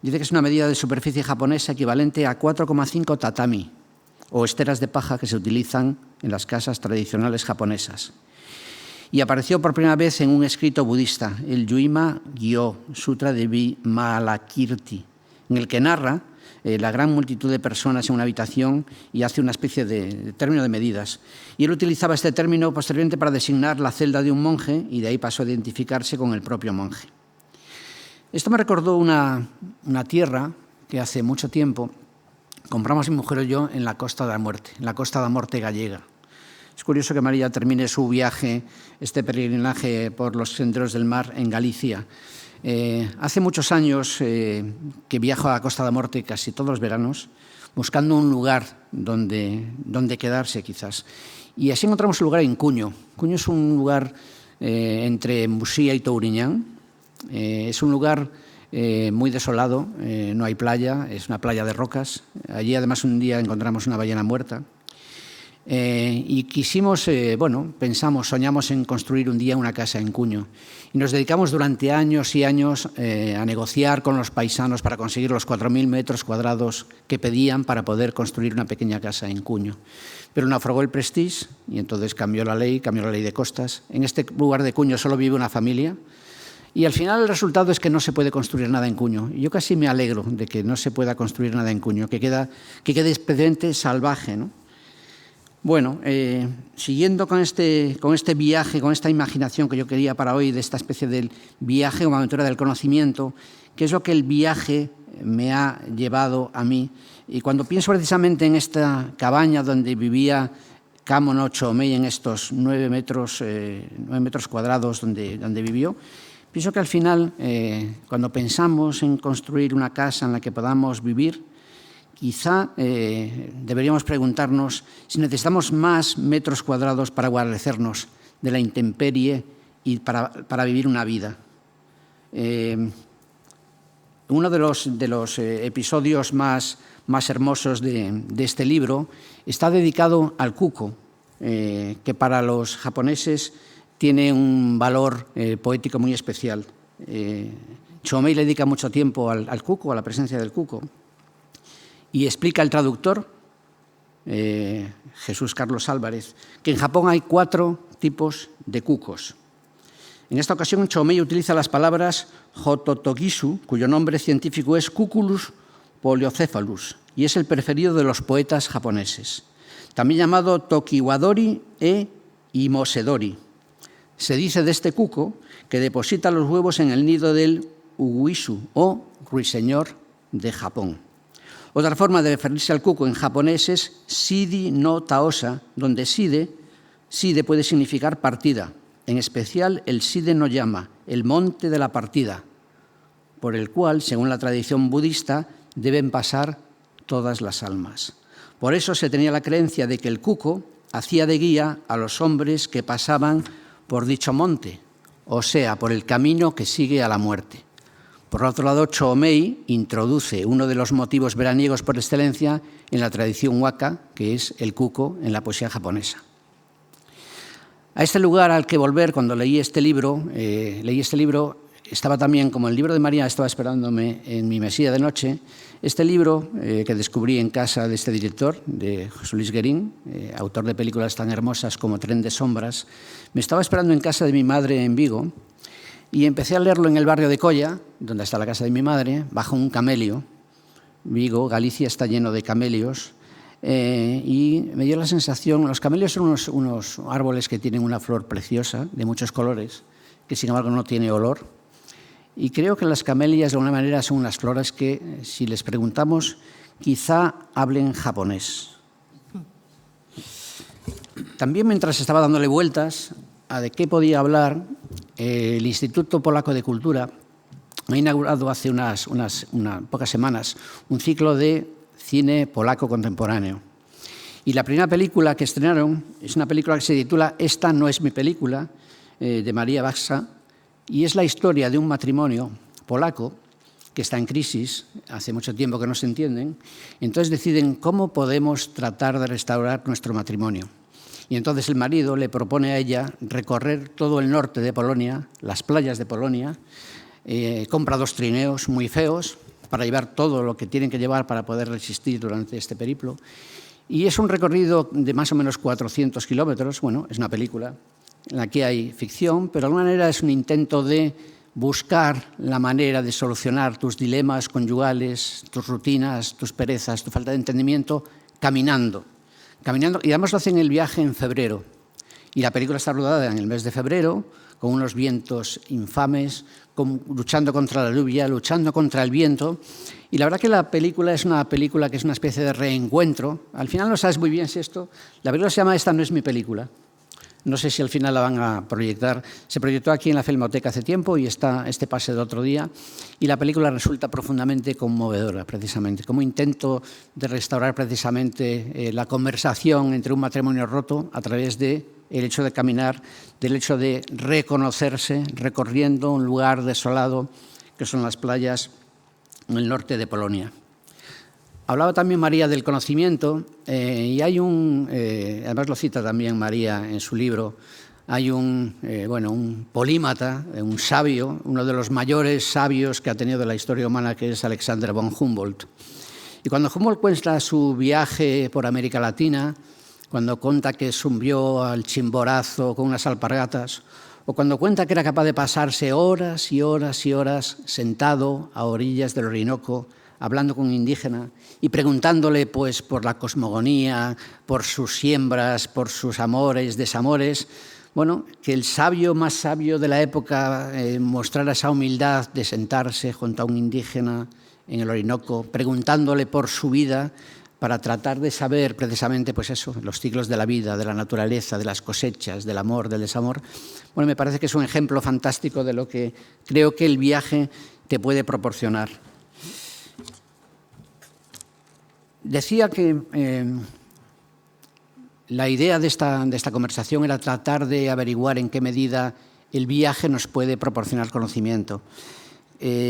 Speaker 3: Dice que es una medida de superficie japonesa equivalente a 4,5 tatami, o esteras de paja que se utilizan en las casas tradicionales japonesas. Y apareció por primera vez en un escrito budista, el Yuima Gyo, Sutra de Vimalakirti, en el que narra la gran multitud de personas en una habitación y hace una especie de término de medidas. Y él utilizaba este término posteriormente para designar la celda de un monje, y de ahí pasó a identificarse con el propio monje. Esto me recordó una tierra que hace mucho tiempo compramos mi mujer y yo en la Costa da Morte, en la Costa da Morte gallega. Es curioso que María termine su viaje, este peregrinaje por los senderos del mar en Galicia. Hace muchos años que viajo a la Costa da Morte casi todos los veranos, buscando un lugar donde quedarse quizás. Y así encontramos un lugar en Cuño. Cuño es un lugar entre Musía y Touriñán. Es un lugar muy desolado, no hay playa, es una playa de rocas. Allí además un día encontramos una ballena muerta. Y quisimos, soñamos en construir un día una casa en Cuño. Y nos dedicamos durante años y años a negociar con los paisanos para conseguir los 4.000 metros cuadrados que pedían para poder construir una pequeña casa en Cuño. Pero naufragó el Prestige y entonces cambió la ley de costas. En este lugar de Cuño solo vive una familia. Y al final el resultado es que no se puede construir nada en Cuño. Yo casi me alegro de que no se pueda construir nada en Cuño, que quede especialmente salvaje, ¿no? Bueno, siguiendo con este viaje, con esta imaginación que yo quería para hoy, de esta especie del viaje o aventura del conocimiento, que es lo que el viaje me ha llevado a mí. Y cuando pienso precisamente en esta cabaña donde vivía Kamo no Choomei, en estos 9 metros cuadrados donde vivió, Pienso que al final, cuando pensamos en construir una casa en la que podamos vivir, quizá deberíamos preguntarnos si necesitamos más metros cuadrados para guarecernos de la intemperie y para vivir una vida. Uno de los episodios más hermosos de este libro está dedicado al cuco, que para los japoneses tiene un valor poético muy especial. Chomei le dedica mucho tiempo al cuco, a la presencia del cuco, y explica el traductor, Jesús Carlos Álvarez, que en Japón hay 4 tipos de cucos. En esta ocasión, Chomei utiliza las palabras Hototogisu, cuyo nombre científico es Cuculus poliocephalus, y es el preferido de los poetas japoneses, también llamado Tokiwadori e Imosedori. Se dice de este cuco que deposita los huevos en el nido del Uguisu, o ruiseñor de Japón. Otra forma de referirse al cuco en japonés es Sidi no Taosa, donde side puede significar partida, en especial el Side no Yama, el monte de la partida, por el cual, según la tradición budista, deben pasar todas las almas. Por eso se tenía la creencia de que el cuco hacía de guía a los hombres que pasaban por dicho monte, o sea, por el camino que sigue a la muerte. Por otro lado, Chomei introduce uno de los motivos veraniegos por excelencia en la tradición waka, que es el cuco en la poesía japonesa. A este lugar al que volver cuando leí este libro, estaba también, como el libro de María estaba esperándome en mi mesilla de noche, este libro que descubrí en casa de este director, de José Luis Guerín, autor de películas tan hermosas como Tren de sombras, me estaba esperando en casa de mi madre en Vigo y empecé a leerlo en el barrio de Colla, donde está la casa de mi madre, bajo un camelio. Vigo, Galicia, está lleno de camelios. Y me dio la sensación, los camelios son unos árboles que tienen una flor preciosa, de muchos colores, que sin embargo no tiene olor. Y creo que las camelias de alguna manera son unas flores que, si les preguntamos, quizá hablen japonés. También mientras estaba dándole vueltas a de qué podía hablar, el Instituto Polaco de Cultura ha inaugurado hace unas pocas semanas un ciclo de cine polaco contemporáneo. Y la primera película que estrenaron es una película que se titula Esta no es mi película, de María Baxa, y es la historia de un matrimonio polaco que está en crisis, hace mucho tiempo que no se entienden, entonces deciden cómo podemos tratar de restaurar nuestro matrimonio. Y entonces el marido le propone a ella recorrer todo el norte de Polonia, las playas de Polonia, compra 2 trineos muy feos para llevar todo lo que tienen que llevar para poder resistir durante este periplo. Y es un recorrido de más o menos 400 kilómetros, bueno, es una película en la que hay ficción, pero de alguna manera es un intento de buscar la manera de solucionar tus dilemas conyugales, tus rutinas, tus perezas, tu falta de entendimiento, caminando. Y además lo hacen el viaje en febrero. Y la película está rodada en el mes de febrero, con unos vientos infames, luchando contra la lluvia, luchando contra el viento. Y la verdad que la película es una película que es una especie de reencuentro. Al final no sabes muy bien si esto... La película se llama Esta no es mi película. No sé si al final la van a proyectar. Se proyectó aquí en la Filmoteca hace tiempo y está este pase de otro día. Y la película resulta profundamente conmovedora, precisamente, como intento de restaurar precisamente la conversación entre un matrimonio roto a través del hecho de caminar, del hecho de reconocerse recorriendo un lugar desolado que son las playas en el norte de Polonia. Hablaba también María del conocimiento y hay además lo cita también María en su libro, hay un polímata, un sabio, uno de los mayores sabios que ha tenido la historia humana, que es Alexander von Humboldt. Y cuando Humboldt cuenta su viaje por América Latina, cuando cuenta que subió al Chimborazo con unas alpargatas, o cuando cuenta que era capaz de pasarse horas y horas y horas sentado a orillas del Orinoco, hablando con un indígena y preguntándole pues, por la cosmogonía, por sus siembras, por sus amores, desamores, bueno, que el sabio más sabio de la época mostrara esa humildad de sentarse junto a un indígena en el Orinoco, preguntándole por su vida, para tratar de saber precisamente pues eso, los ciclos de la vida, de la naturaleza, de las cosechas, del amor, del desamor. Bueno, me parece que es un ejemplo fantástico de lo que creo que el viaje te puede proporcionar. Decía que la idea de esta conversación era tratar de averiguar en qué medida el viaje nos puede proporcionar conocimiento.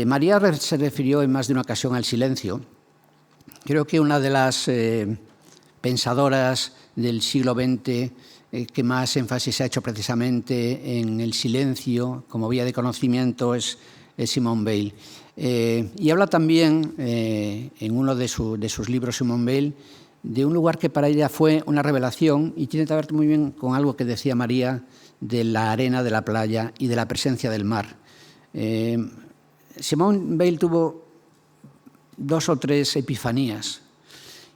Speaker 3: María se refirió en más de una ocasión al silencio. Creo que una de las pensadoras del siglo XX que más énfasis ha hecho precisamente en el silencio como vía de conocimiento es Simone Weil. Y habla también, en uno de sus libros, Simone Weil, de un lugar que para ella fue una revelación y tiene que ver muy bien con algo que decía María de la arena de la playa y de la presencia del mar. Simone Weil tuvo 2 o 3 epifanías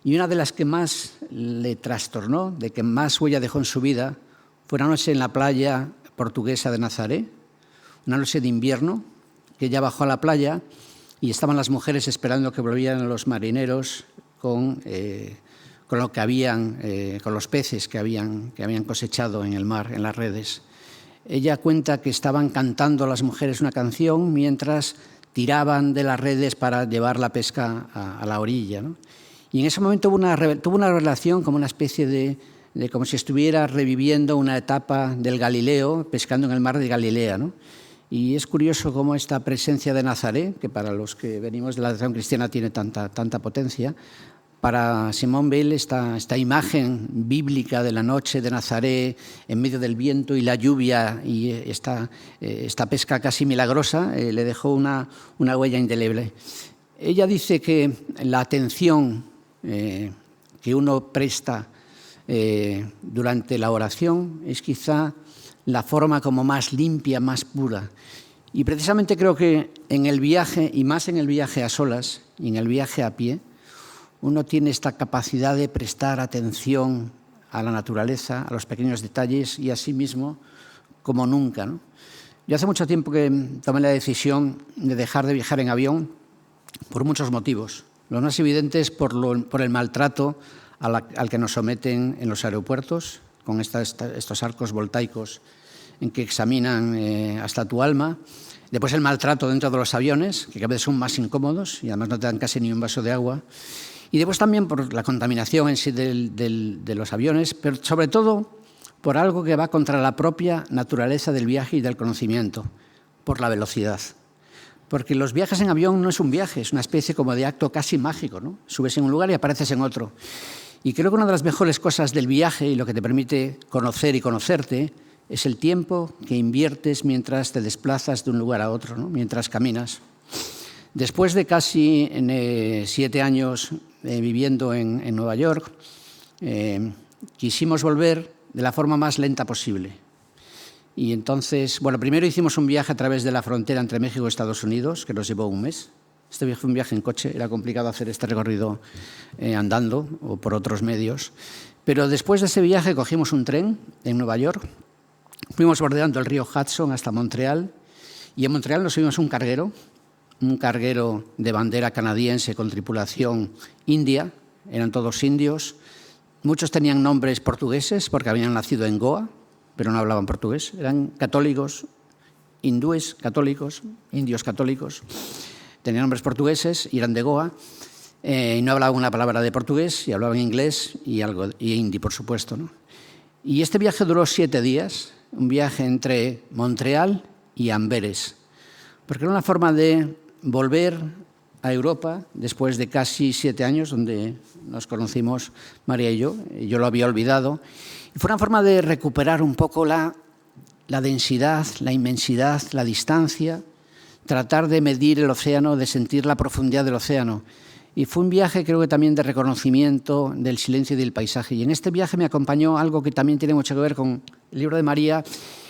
Speaker 3: y una de las que más le trastornó, de que más huella dejó en su vida, fue una noche en la playa portuguesa de Nazaré, una noche de invierno, que ella bajó a la playa y estaban las mujeres esperando que volvieran los marineros con lo que habían, con los peces que habían cosechado en el mar, en las redes. Ella cuenta que estaban cantando las mujeres una canción mientras tiraban de las redes para llevar la pesca a la orilla, ¿no? Y en ese momento tuvo una relación como una especie de como si estuviera reviviendo una etapa del Galileo, pescando en el mar de Galilea, ¿no? Y es curioso cómo esta presencia de Nazaret, que para los que venimos de la tradición cristiana tiene tanta potencia, para Simone Weil esta imagen bíblica de la noche de Nazaret en medio del viento y la lluvia y esta pesca casi milagrosa le dejó una huella indeleble. Ella dice que la atención que uno presta durante la oración es quizá la forma como más limpia, más pura. Y precisamente creo que en el viaje, y más en el viaje a solas y en el viaje a pie, uno tiene esta capacidad de prestar atención a la naturaleza, a los pequeños detalles y a sí mismo como nunca, ¿no? Yo hace mucho tiempo que tomé la decisión de dejar de viajar en avión por muchos motivos. Los más evidentes por el maltrato al que nos someten en los aeropuertos, con estos arcos voltaicos en que examinan hasta tu alma. Después el maltrato dentro de los aviones, que cada vez son más incómodos y además no te dan casi ni un vaso de agua. Y después también por la contaminación en sí de los aviones, pero sobre todo por algo que va contra la propia naturaleza del viaje y del conocimiento, por la velocidad. Porque los viajes en avión no es un viaje, es una especie como de acto casi mágico, ¿no? Subes en un lugar y apareces en otro. Y creo que una de las mejores cosas del viaje y lo que te permite conocer y conocerte es el tiempo que inviertes mientras te desplazas de un lugar a otro, ¿no? Mientras caminas. Después de casi 7 años viviendo en Nueva York, quisimos volver de la forma más lenta posible. Y entonces, bueno, primero hicimos un viaje a través de la frontera entre México y Estados Unidos, que nos llevó un mes. Este viaje fue un viaje en coche, era complicado hacer este recorrido andando o por otros medios. Pero después de ese viaje cogimos un tren en Nueva York, fuimos bordeando el río Hudson hasta Montreal, y en Montreal nos subimos un carguero de bandera canadiense con tripulación india, eran todos indios. Muchos tenían nombres portugueses porque habían nacido en Goa, pero no hablaban portugués. Eran católicos, hindúes católicos, indios católicos. Tenían nombres portugueses y eran de Goa. Y no hablaban una palabra de portugués y hablaban inglés y hindi, por supuesto, ¿no? Y este viaje duró 7 días, un viaje entre Montreal y Amberes, porque era una forma de volver a Europa después de casi 7 años, donde nos conocimos María y yo lo había olvidado, y fue una forma de recuperar un poco la densidad, la inmensidad, la distancia, tratar de medir el océano, de sentir la profundidad del océano. Y fue un viaje, creo que también de reconocimiento del silencio y del paisaje. Y en este viaje me acompañó algo que también tiene mucho que ver con el libro de María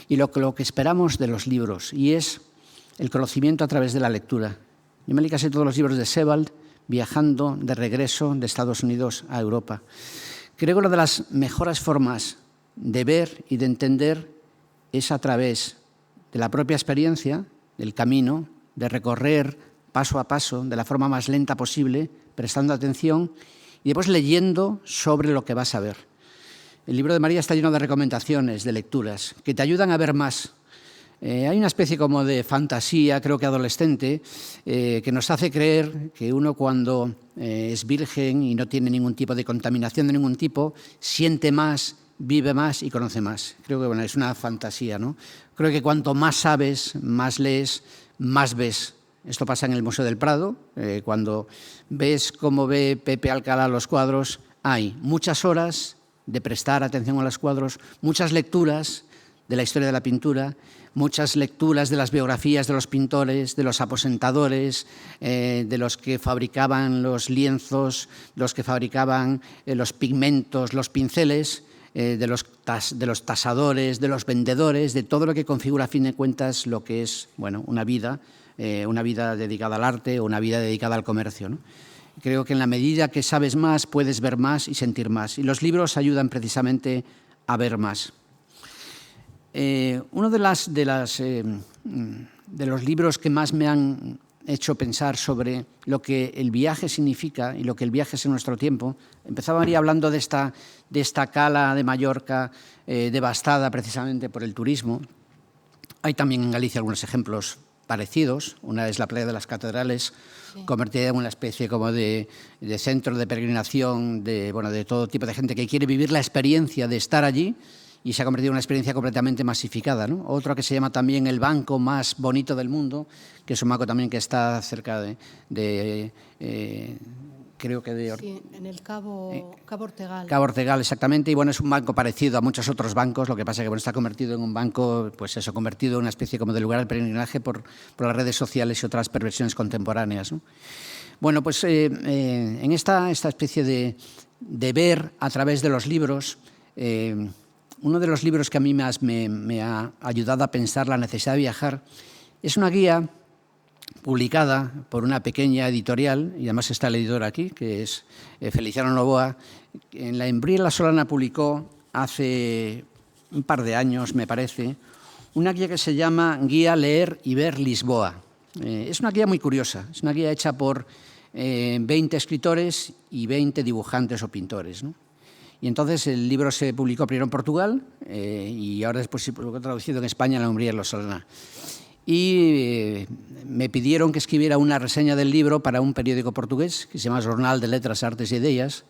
Speaker 3: y lo que esperamos de los libros, y es el conocimiento a través de la lectura. Yo me leí casi todos los libros de Sebald viajando de regreso de Estados Unidos a Europa. Creo que una de las mejores formas de ver y de entender es a través de la propia experiencia, del camino, de recorrer paso a paso, de la forma más lenta posible, prestando atención y después leyendo sobre lo que vas a ver. El libro de María está lleno de recomendaciones, de lecturas, que te ayudan a ver más. Hay una especie como de fantasía, creo que adolescente, que nos hace creer que uno cuando es virgen y no tiene ningún tipo de contaminación de ningún tipo, siente más, vive más y conoce más. Creo que bueno, es una fantasía, ¿no? Creo que cuanto más sabes, más lees, más ves. Esto pasa en el Museo del Prado. Cuando ves cómo ve Pepe Alcalá los cuadros, hay muchas horas de prestar atención a los cuadros, muchas lecturas de la historia de la pintura, muchas lecturas de las biografías de los pintores, de los aposentadores, de los que fabricaban los lienzos, los que fabricaban los pigmentos, los pinceles, de los tasadores, de los vendedores, de todo lo que configura a fin de cuentas lo que es bueno, una vida dedicada al arte o una vida dedicada al comercio, ¿no? Creo que en la medida que sabes más, puedes ver más y sentir más. Y los libros ayudan precisamente a ver más. Uno de los libros que más me han hecho pensar sobre lo que el viaje significa y lo que el viaje es en nuestro tiempo. Empezaba María hablando de esta cala de Mallorca devastada precisamente por el turismo. Hay también en Galicia algunos ejemplos parecidos. Una es la playa de las Catedrales, sí, convertida en una especie como de centro de peregrinación de todo tipo de gente que quiere vivir la experiencia de estar allí, y se ha convertido en una experiencia completamente masificada, ¿no? Otro que se llama también el banco más bonito del mundo, que es un banco también que está cerca creo que de...
Speaker 2: Sí, en el Cabo Ortegal.
Speaker 3: Cabo Ortegal, exactamente, y bueno, es un banco parecido a muchos otros bancos, lo que pasa es que bueno, está convertido en un banco, pues eso, convertido en una especie como de lugar de peregrinaje por las redes sociales y otras perversiones contemporáneas, ¿no? Bueno, pues en esta especie de ver a través de los libros, uno de los libros que a mí más me ha ayudado a pensar la necesidad de viajar es una guía publicada por una pequeña editorial, y además está el editor aquí, que es Feliciano Novoa. En la Embril La Solana publicó hace un par de años, me parece, una guía que se llama Guía Leer y Ver Lisboa. Es una guía muy curiosa, es una guía hecha por 20 escritores y 20 dibujantes o pintores, ¿no? Y entonces el libro se publicó primero en Portugal y ahora después se publicó traducido en España en la Embril La Solana. Y me pidieron que escribiera una reseña del libro para un periódico portugués que se llama Jornal de Letras, Artes y Ideas.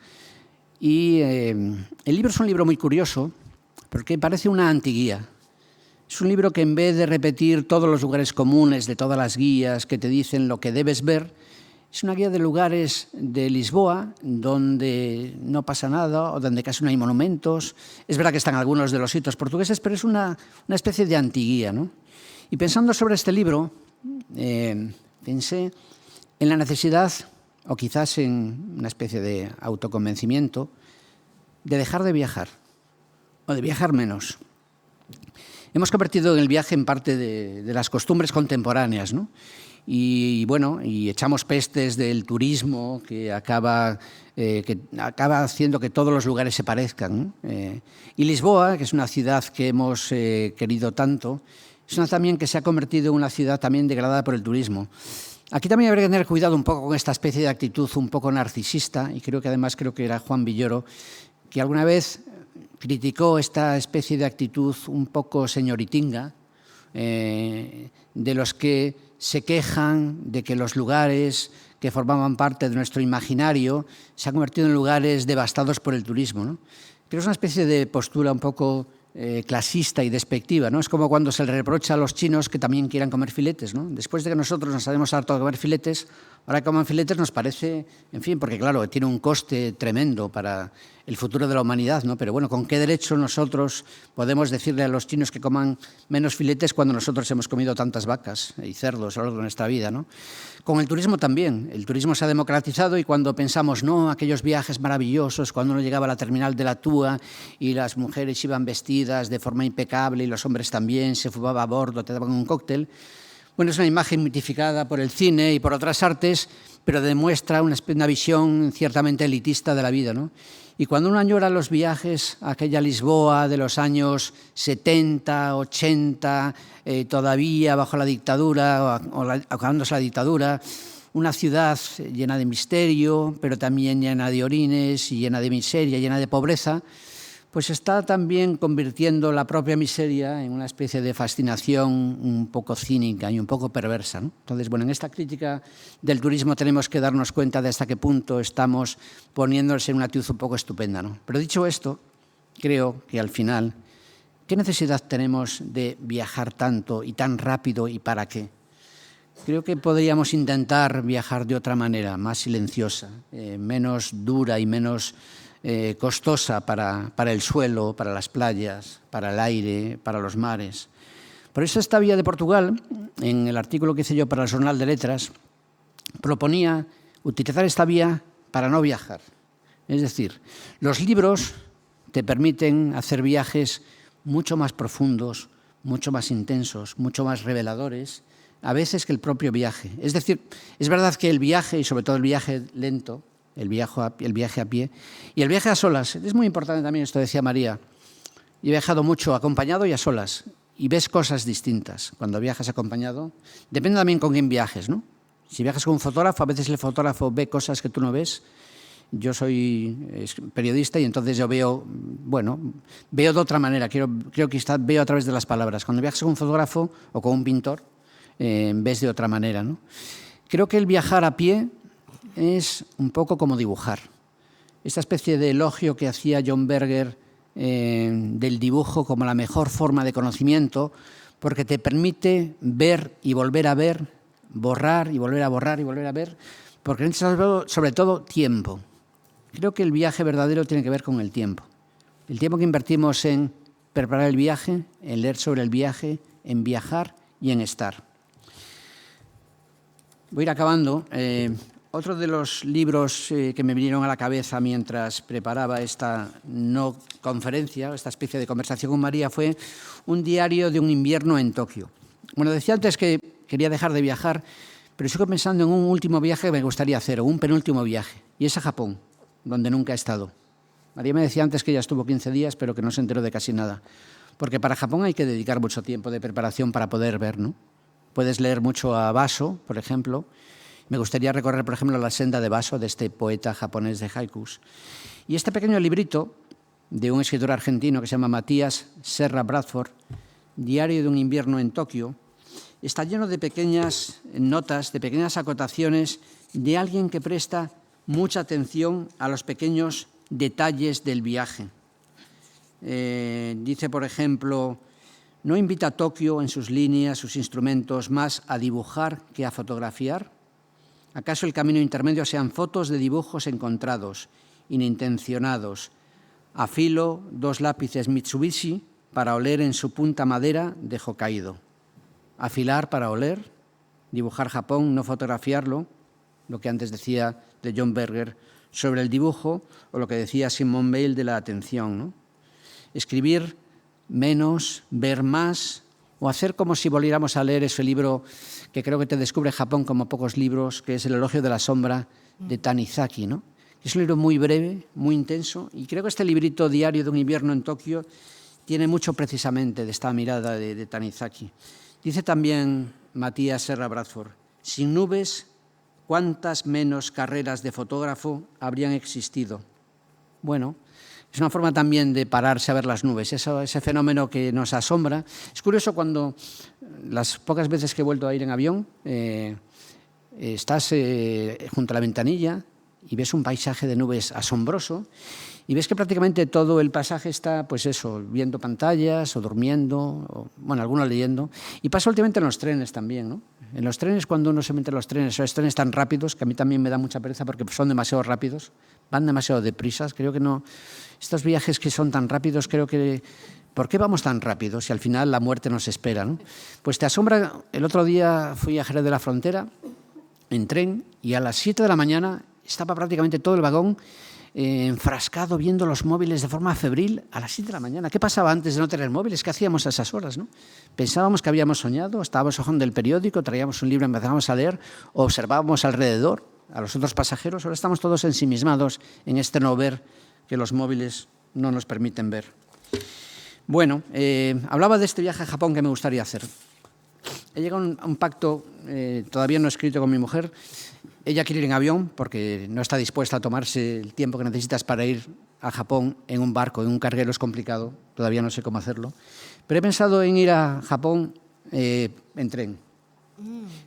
Speaker 3: Y el libro es un libro muy curioso porque parece una antiguía. Es un libro que en vez de repetir todos los lugares comunes de todas las guías que te dicen lo que debes ver, es una guía de lugares de Lisboa donde no pasa nada o donde casi no hay monumentos. Es verdad que están algunos de los sitios portugueses, pero es una especie de antiguía, ¿no? Y pensando sobre este libro, pensé en la necesidad, o quizás en una especie de autoconvencimiento, de dejar de viajar, o de viajar menos. Hemos convertido el viaje en parte de las costumbres contemporáneas, ¿no? Y bueno, y echamos pestes del turismo que acaba haciendo que todos los lugares se parezcan, ¿no? Y Lisboa, que es una ciudad que hemos querido tanto, es una también que se ha convertido en una ciudad también degradada por el turismo. Aquí también habría que tener cuidado un poco con esta especie de actitud un poco narcisista, y creo que era Juan Villoro, que alguna vez criticó esta especie de actitud un poco señoritinga, de los que se quejan de que los lugares que formaban parte de nuestro imaginario se han convertido en lugares devastados por el turismo, ¿no? Pero es una especie de postura un poco clasista y despectiva, ¿no? Es como cuando se le reprocha a los chinos que también quieran comer filetes, ¿no? Después de que nosotros nos sabemos harto de comer filetes, ahora que coman filetes nos parece, en fin, porque claro, tiene un coste tremendo para el futuro de la humanidad, ¿no? Pero bueno, ¿con qué derecho nosotros podemos decirle a los chinos que coman menos filetes cuando nosotros hemos comido tantas vacas y cerdos a lo largo de nuestra vida, ¿no? Con el turismo también. El turismo se ha democratizado y cuando pensamos, no, aquellos viajes maravillosos, cuando uno llegaba a la terminal de la Túa y las mujeres iban vestidas de forma impecable y los hombres también, se fumaba a bordo, te daban un cóctel. Bueno, es una imagen mitificada por el cine y por otras artes, pero demuestra una visión ciertamente elitista de la vida, ¿no? Y cuando uno añora los viajes a aquella Lisboa de los años 70, 80, todavía bajo la dictadura o acabándose la dictadura, una ciudad llena de misterio, pero también llena de orines y llena de miseria, llena de pobreza, pues está también convirtiendo la propia miseria en una especie de fascinación un poco cínica y un poco perversa, ¿no? Entonces, bueno, en esta crítica del turismo tenemos que darnos cuenta de hasta qué punto estamos poniéndonos en una actitud un poco estupenda, ¿no? Pero dicho esto, creo que al final, ¿qué necesidad tenemos de viajar tanto y tan rápido y para qué? Creo que podríamos intentar viajar de otra manera, más silenciosa, menos dura y menos costosa para el suelo, para las playas, para el aire, para los mares. Por eso esta Vía de Portugal, en el artículo que hice yo para el Jornal de Letras, proponía utilizar esta vía para no viajar. Es decir, los libros te permiten hacer viajes mucho más profundos, mucho más intensos, mucho más reveladores, a veces que el propio viaje. Es decir, es verdad que el viaje, y sobre todo el viaje lento, el viaje a pie y el viaje a solas, es muy importante también, esto decía María. Yo he viajado mucho acompañado y a solas, y ves cosas distintas cuando viajas acompañado. Depende también con quién viajes, ¿no? Si viajas con un fotógrafo, a veces el fotógrafo ve cosas que tú no ves. Yo soy periodista y entonces yo veo de otra manera, creo que veo a través de las palabras. Cuando viajas con un fotógrafo o con un pintor, ves de otra manera, ¿no? Creo que el viajar a pie es un poco como dibujar. Esta especie de elogio que hacía John Berger del dibujo como la mejor forma de conocimiento, porque te permite ver y volver a ver, borrar y volver a borrar y volver a ver, porque necesitas sobre todo tiempo. Creo que el viaje verdadero tiene que ver con el tiempo. El tiempo que invertimos en preparar el viaje, en leer sobre el viaje, en viajar y en estar. Voy a ir acabando. Otro de los libros que me vinieron a la cabeza mientras preparaba esta no conferencia, esta especie de conversación con María, fue un diario de un invierno en Tokio. Bueno, decía antes que quería dejar de viajar, pero sigo pensando en un último viaje que me gustaría hacer, o un penúltimo viaje, y es a Japón, donde nunca he estado. María me decía antes que ella estuvo 15 días, pero que no se enteró de casi nada, porque para Japón hay que dedicar mucho tiempo de preparación para poder ver, ¿no? Puedes leer mucho a Basho, por ejemplo. Me gustaría recorrer, por ejemplo, la senda de Basho, de este poeta japonés de haikus. Y este pequeño librito de un escritor argentino que se llama Matías Serra Bradford, Diario de un invierno en Tokio, está lleno de pequeñas notas, de pequeñas acotaciones de alguien que presta mucha atención a los pequeños detalles del viaje. Dice, por ejemplo, ¿no invita a Tokio en sus líneas, sus instrumentos, más a dibujar que a fotografiar? ¿Acaso el camino intermedio sean fotos de dibujos encontrados, inintencionados? Afilo 2 lápices Mitsubishi para oler en su punta madera de Hokkaido. Afilar para oler, dibujar Japón, no fotografiarlo, lo que antes decía de John Berger sobre el dibujo, o lo que decía Simone Weil de la atención, ¿no? Escribir menos, ver más, o hacer como si volviéramos a leer ese libro que creo que te descubre Japón como pocos libros, que es El elogio de la sombra de Tanizaki, ¿no? Es un libro muy breve, muy intenso, y creo que este librito Diario de un invierno en Tokio tiene mucho precisamente de esta mirada de Tanizaki. Dice también Matías Serra Bradford, sin nubes, ¿cuántas menos carreras de fotógrafo habrían existido? Bueno, es una forma también de pararse a ver las nubes, ese fenómeno que nos asombra. Es curioso cuando las pocas veces que he vuelto a ir en avión, estás junto a la ventanilla y ves un paisaje de nubes asombroso y ves que prácticamente todo el pasaje está, pues eso, viendo pantallas o durmiendo, o, bueno, algunos leyendo. Y pasa últimamente en los trenes también, ¿no? En los trenes, cuando uno se mete en los trenes, esos trenes tan rápidos, que a mí también me da mucha pereza porque son demasiado rápidos, van demasiado deprisas, creo que no. Estos viajes que son tan rápidos, creo que... ¿Por qué vamos tan rápido si al final la muerte nos espera, ¿no? Pues te asombra. El otro día fui a Jerez de la Frontera en tren y a las 7 de la mañana estaba prácticamente todo el vagón enfrascado viendo los móviles de forma febril a las 7 de la mañana. ¿Qué pasaba antes de no tener móviles? ¿Qué hacíamos a esas horas, no? Pensábamos que habíamos soñado, estábamos hojeando el periódico, traíamos un libro, empezábamos a leer, observábamos alrededor a los otros pasajeros. Ahora estamos todos ensimismados en este no ver que los móviles no nos permiten ver. Bueno, hablaba de este viaje a Japón que me gustaría hacer. he llegado a un pacto todavía no escrito con mi mujer. Ella quiere ir en avión porque no está dispuesta a tomarse el tiempo que necesitas para ir a Japón en un barco, en un carguero es complicado, todavía no sé cómo hacerlo. Pero he pensado en ir a Japón en tren.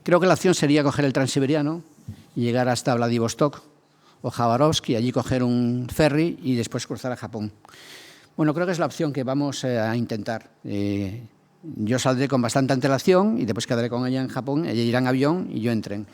Speaker 3: Creo que la opción sería coger el Transiberiano y llegar hasta Vladivostok o Javarovsk y allí coger un ferry y después cruzar a Japón. Bueno, creo que es la opción que vamos a intentar. Yo saldré con bastante antelación y después quedaré con ella en Japón, ella irá en avión y yo en tren.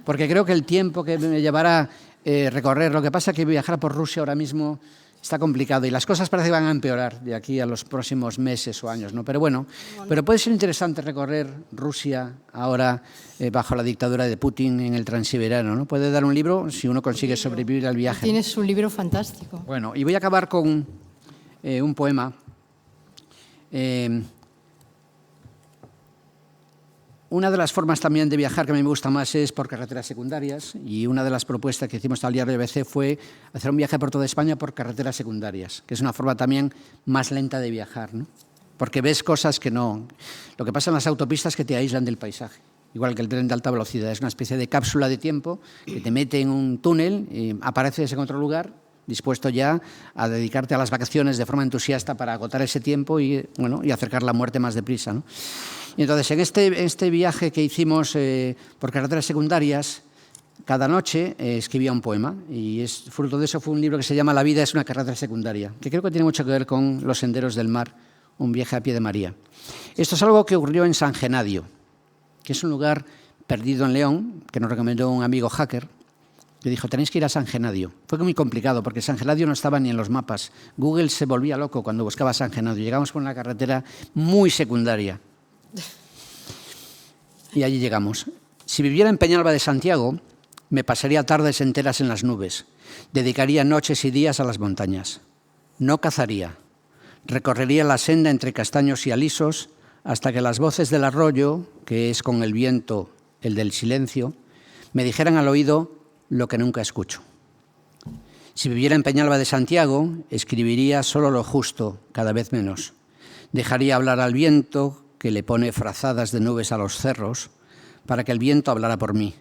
Speaker 3: Porque creo que el tiempo que me llevará recorrer, lo que pasa es que viajar por Rusia ahora mismo está complicado y las cosas parece que van a empeorar de aquí a los próximos meses o años, ¿no? Pero bueno, pero puede ser interesante recorrer Rusia ahora bajo la dictadura de Putin en el Transiberiano, ¿no? Puede dar un libro si uno consigue sobrevivir al viaje.
Speaker 2: Tienes un libro fantástico.
Speaker 3: Bueno, y voy a acabar con un poema. Una de las formas también de viajar que a mí me gusta más es por carreteras secundarias y una de las propuestas que hicimos al diario ABC fue hacer un viaje por toda España por carreteras secundarias, que es una forma también más lenta de viajar, ¿no? Porque ves cosas que no... Lo que pasa en las autopistas es que te aíslan del paisaje, igual que el tren de alta velocidad. Es una especie de cápsula de tiempo que te mete en un túnel y apareces en otro lugar dispuesto ya a dedicarte a las vacaciones de forma entusiasta para agotar ese tiempo y, bueno, y acercar la muerte más deprisa, ¿no? Y entonces, en este viaje que hicimos por carreteras secundarias, cada noche escribía un poema y fruto de eso fue un libro que se llama La vida es una carretera secundaria, que creo que tiene mucho que ver con Los senderos del mar, un viaje a pie de María. Esto es algo que ocurrió en San Genadio, que es un lugar perdido en León, que nos recomendó un amigo hacker, que dijo, tenéis que ir a San Genadio. Fue muy complicado porque San Genadio no estaba ni en los mapas. Google se volvía loco cuando buscaba San Genadio. Llegamos por una carretera muy secundaria. Y allí llegamos. Si viviera en Peñalba de Santiago, me pasaría tardes enteras en las nubes. Dedicaría noches y días a las montañas. No cazaría. Recorrería la senda entre castaños y alisos hasta que las voces del arroyo, que es con el viento el del silencio, me dijeran al oído lo que nunca escucho. Si viviera en Peñalba de Santiago, escribiría solo lo justo, cada vez menos. Dejaría hablar al viento, que le pone frazadas de nubes a los cerros, para que el viento hablara por mí.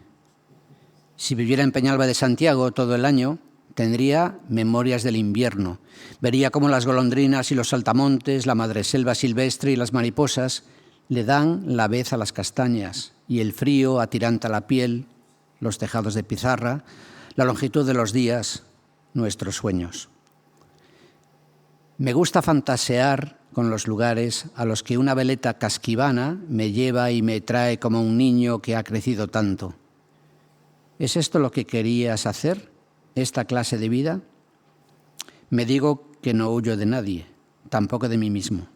Speaker 3: Si viviera en Peñalba de Santiago todo el año, tendría memorias del invierno. Vería cómo las golondrinas y los saltamontes, la madreselva silvestre y las mariposas le dan la vez a las castañas y el frío atiranta la piel, los tejados de pizarra, la longitud de los días, nuestros sueños. Me gusta fantasear con los lugares a los que una veleta casquivana me lleva y me trae como un niño que ha crecido tanto. ¿Es esto lo que querías hacer, esta clase de vida? Me digo que no huyo de nadie, tampoco de mí mismo,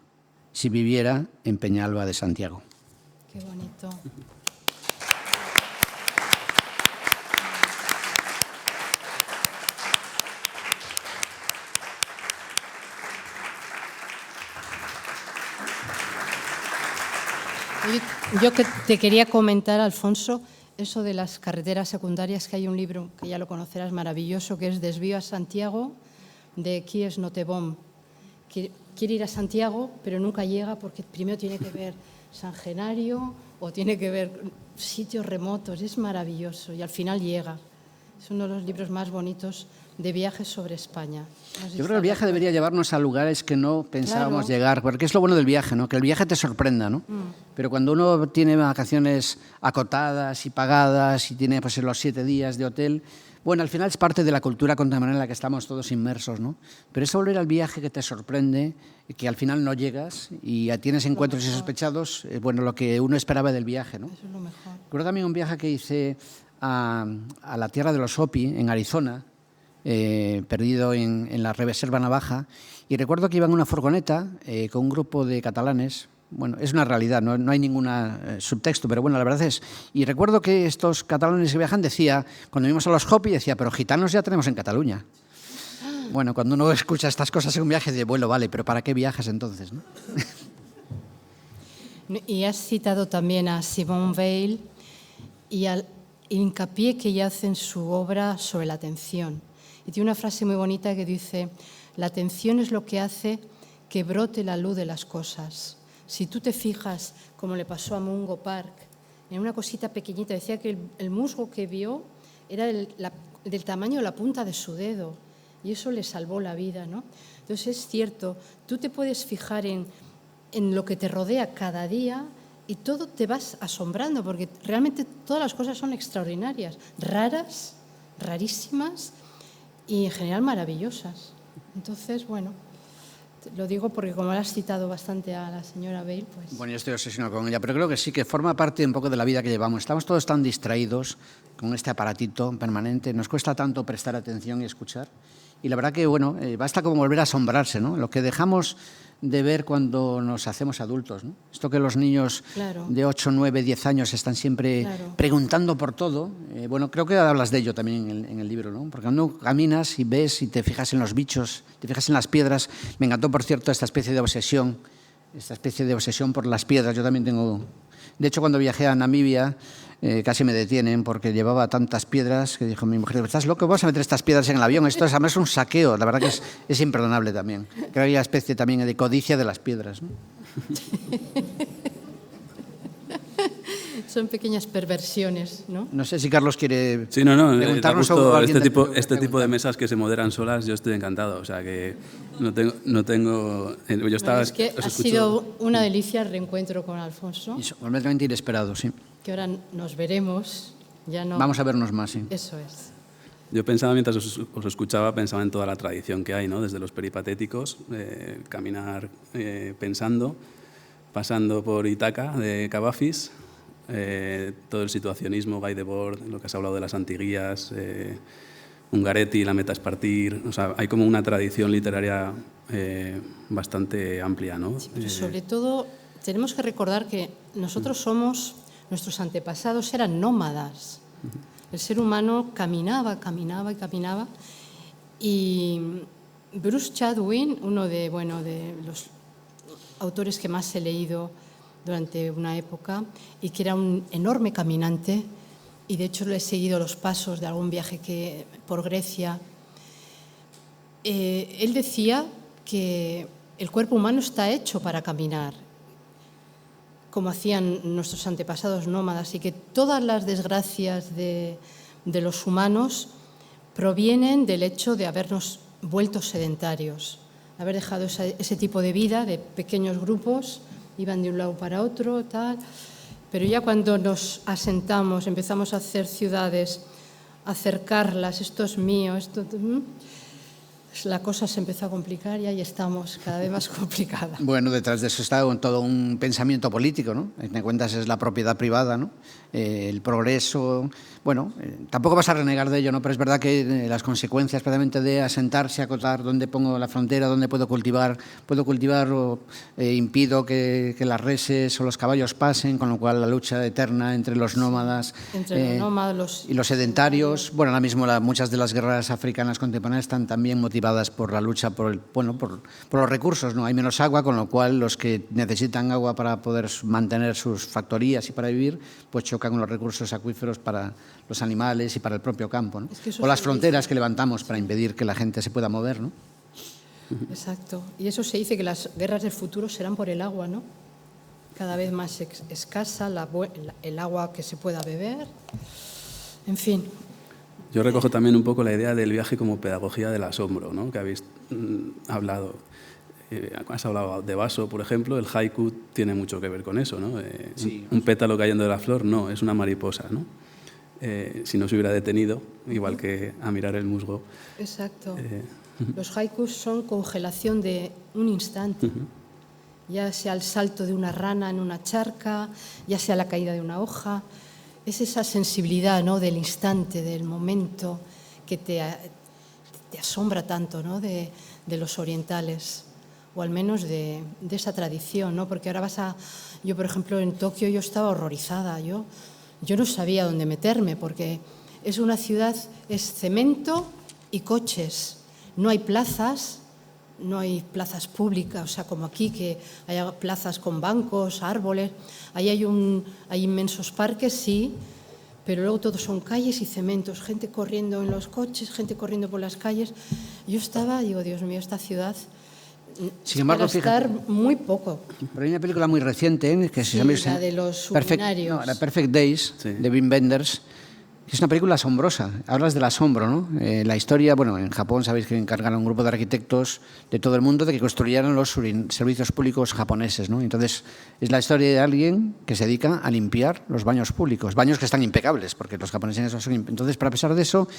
Speaker 3: si viviera en Peñalba de Santiago.
Speaker 2: Qué bonito. Yo que te quería comentar, Alfonso, eso de las carreteras secundarias, que hay un libro que ya lo conocerás maravilloso, que es Desvío a Santiago, de Kies Noteboom. Quiere ir a Santiago, pero nunca llega porque primero tiene que ver San Genario o tiene que ver sitios remotos. Es maravilloso y al final llega. Es uno de los libros más bonitos de viajes sobre España.
Speaker 3: Yo creo que el viaje debería llevarnos a lugares que no pensábamos llegar, porque es lo bueno del viaje, ¿no? Que el viaje te sorprenda, ¿no? Pero cuando uno tiene vacaciones acotadas y pagadas y tiene pues, los 7 días de hotel, bueno, al final es parte de la cultura contemporánea en la que estamos todos inmersos, ¿no? Pero es volver al viaje que te sorprende, que al final no llegas y tienes encuentros insospechados, bueno, lo que uno esperaba del viaje, ¿no?
Speaker 2: Eso es lo mejor.
Speaker 3: Recuerdo también un viaje que hice a la tierra de los Hopi, en Arizona, perdido en la Reserva Navaja, y recuerdo que iba en una furgoneta con un grupo de catalanes. Bueno, es una realidad, no hay ningún subtexto, pero bueno, la verdad es... Y recuerdo que estos catalanes que viajan decía, cuando vimos a los Hopi, decía, pero gitanos ya tenemos en Cataluña. Bueno, cuando uno escucha estas cosas en un viaje, dice, bueno, vale, pero ¿para qué viajas entonces, no?
Speaker 2: Y has citado también a Simone Weil y al hincapié que ella hace en su obra sobre la atención. Y tiene una frase muy bonita que dice, la atención es lo que hace que brote la luz de las cosas. Si tú te fijas, como le pasó a Mungo Park, en una cosita pequeñita, decía que el musgo que vio era del tamaño de la punta de su dedo y eso le salvó la vida, ¿no? Entonces es cierto, tú te puedes fijar en lo que te rodea cada día y todo te vas asombrando porque realmente todas las cosas son extraordinarias, raras, rarísimas y en general maravillosas. Entonces, bueno, lo digo porque como la has citado bastante a la señora Bale, pues...
Speaker 3: Bueno, yo estoy obsesionado con ella, pero creo que sí, que forma parte un poco de la vida que llevamos. Estamos todos tan distraídos con este aparatito permanente, nos cuesta tanto prestar atención y escuchar. Y la verdad que, bueno, basta como volver a asombrarse, ¿no? Lo que dejamos de ver cuando nos hacemos adultos, ¿no? Esto que los niños de 8, 9, 10 años están siempre preguntando por todo. Bueno, creo que hablas de ello también en el libro, ¿no? Porque cuando caminas y ves y te fijas en los bichos, te fijas en las piedras. Me encantó, por cierto, esta especie de obsesión por las piedras. Yo también tengo... De hecho, cuando viajé a Namibia, casi me detienen porque llevaba tantas piedras que dijo mi mujer, ¿estás loco? ¿Vas a meter estas piedras en el avión? Esto es, además, un saqueo. La verdad que es imperdonable también. Creo que hay una especie también de codicia de las piedras, ¿no?
Speaker 2: Son pequeñas perversiones, ¿no?
Speaker 3: No sé si Carlos quiere
Speaker 1: preguntarnos algo. Este tipo de mesas que se moderan solas, yo estoy encantado. O sea, que no tengo yo estaba,
Speaker 2: es que ha sido una delicia el reencuentro con Alfonso.
Speaker 3: Y completamente inesperado, sí.
Speaker 2: Que ahora nos veremos. Ya no...
Speaker 3: Vamos a vernos más, sí.
Speaker 2: Eso es.
Speaker 1: Yo pensaba, mientras os escuchaba, pensaba en toda la tradición que hay, ¿no? Desde los peripatéticos, caminar pensando, pasando por Ítaca de Cavafis, todo el situacionismo, Guy Debord, lo que has hablado de las antiguías, Ungaretti, La meta es partir. O sea, hay como una tradición literaria bastante amplia, ¿no?
Speaker 2: Sí, pero sobre todo tenemos que recordar que nosotros somos, nuestros antepasados eran nómadas. El ser humano caminaba y Bruce Chatwin, uno de los autores que más he leído durante una época y que era un enorme caminante, y de hecho le he seguido los pasos de algún viaje por Grecia. Él decía que el cuerpo humano está hecho para caminar, como hacían nuestros antepasados nómadas, y que todas las desgracias de los humanos provienen del hecho de habernos vuelto sedentarios, haber dejado ese tipo de vida de pequeños grupos, iban de un lado para otro, tal. Pero ya cuando nos asentamos, empezamos a hacer ciudades, a acercarlas, esto es mío, la cosa se empezó a complicar y ahí estamos, cada vez más complicada.
Speaker 3: Bueno, detrás de eso está todo un pensamiento político, ¿no? En cuentas es la propiedad privada, ¿no? El progreso. Bueno, tampoco vas a renegar de ello, ¿no? Pero es verdad que las consecuencias precisamente de asentarse, acotar dónde pongo la frontera, dónde puedo cultivar o impido que las reses o los caballos pasen, con lo cual la lucha eterna entre los nómadas,
Speaker 2: entre los nómadas
Speaker 3: y los sedentarios. Bueno, ahora mismo muchas de las guerras africanas contemporáneas están también motivadas por la lucha por los recursos, ¿no? Hay menos agua, con lo cual los que necesitan agua para poder mantener sus factorías y para vivir, pues chocan con los recursos acuíferos para los animales y para el propio campo, ¿no? O las fronteras que levantamos para impedir que la gente se pueda mover, ¿no?
Speaker 2: Exacto. Y eso se dice que las guerras del futuro serán por el agua, ¿no? Cada vez más escasa el agua que se pueda beber. En fin.
Speaker 1: Yo recojo también un poco la idea del viaje como pedagogía del asombro, ¿no? Que habéis hablado. Has hablado de vaso, por ejemplo. El haiku tiene mucho que ver con eso, ¿no? Sí. Un pétalo cayendo de la flor, no, es una mariposa, ¿no? Si no se hubiera detenido, igual que a mirar el musgo.
Speaker 2: Exacto. Los haikus son congelación de un instante, ya sea el salto de una rana en una charca, ya sea la caída de una hoja. Es esa sensibilidad, ¿no? Del instante, del momento, que te asombra tanto, ¿no? de los orientales, o al menos de esa tradición, ¿no? Porque ahora yo, por ejemplo, en Tokio yo estaba horrorizada, yo no sabía dónde meterme, porque es una ciudad, es cemento y coches, no hay plazas públicas, o sea, como aquí, que hay plazas con bancos, árboles. Ahí hay inmensos parques, sí, pero luego todos son calles y cementos, gente corriendo en los coches, gente corriendo por las calles. Yo digo, Dios mío, esta ciudad
Speaker 3: Sin embargo,
Speaker 2: para estar muy poco.
Speaker 3: Pero hay una película muy reciente que se llama...
Speaker 2: la de los
Speaker 3: Perfect,
Speaker 2: urinarios.
Speaker 3: Perfect Days,
Speaker 1: Sí.
Speaker 3: de Wim Wenders, que es una película asombrosa. Hablas del asombro, ¿no? La historia, bueno, en Japón sabéis que encargaron a un grupo de arquitectos de todo el mundo de que construyeran los servicios públicos japoneses, ¿no? Entonces, es la historia de alguien que se dedica a limpiar los baños públicos, baños que están impecables, porque los japoneses no son... Entonces, pero a pesar de eso,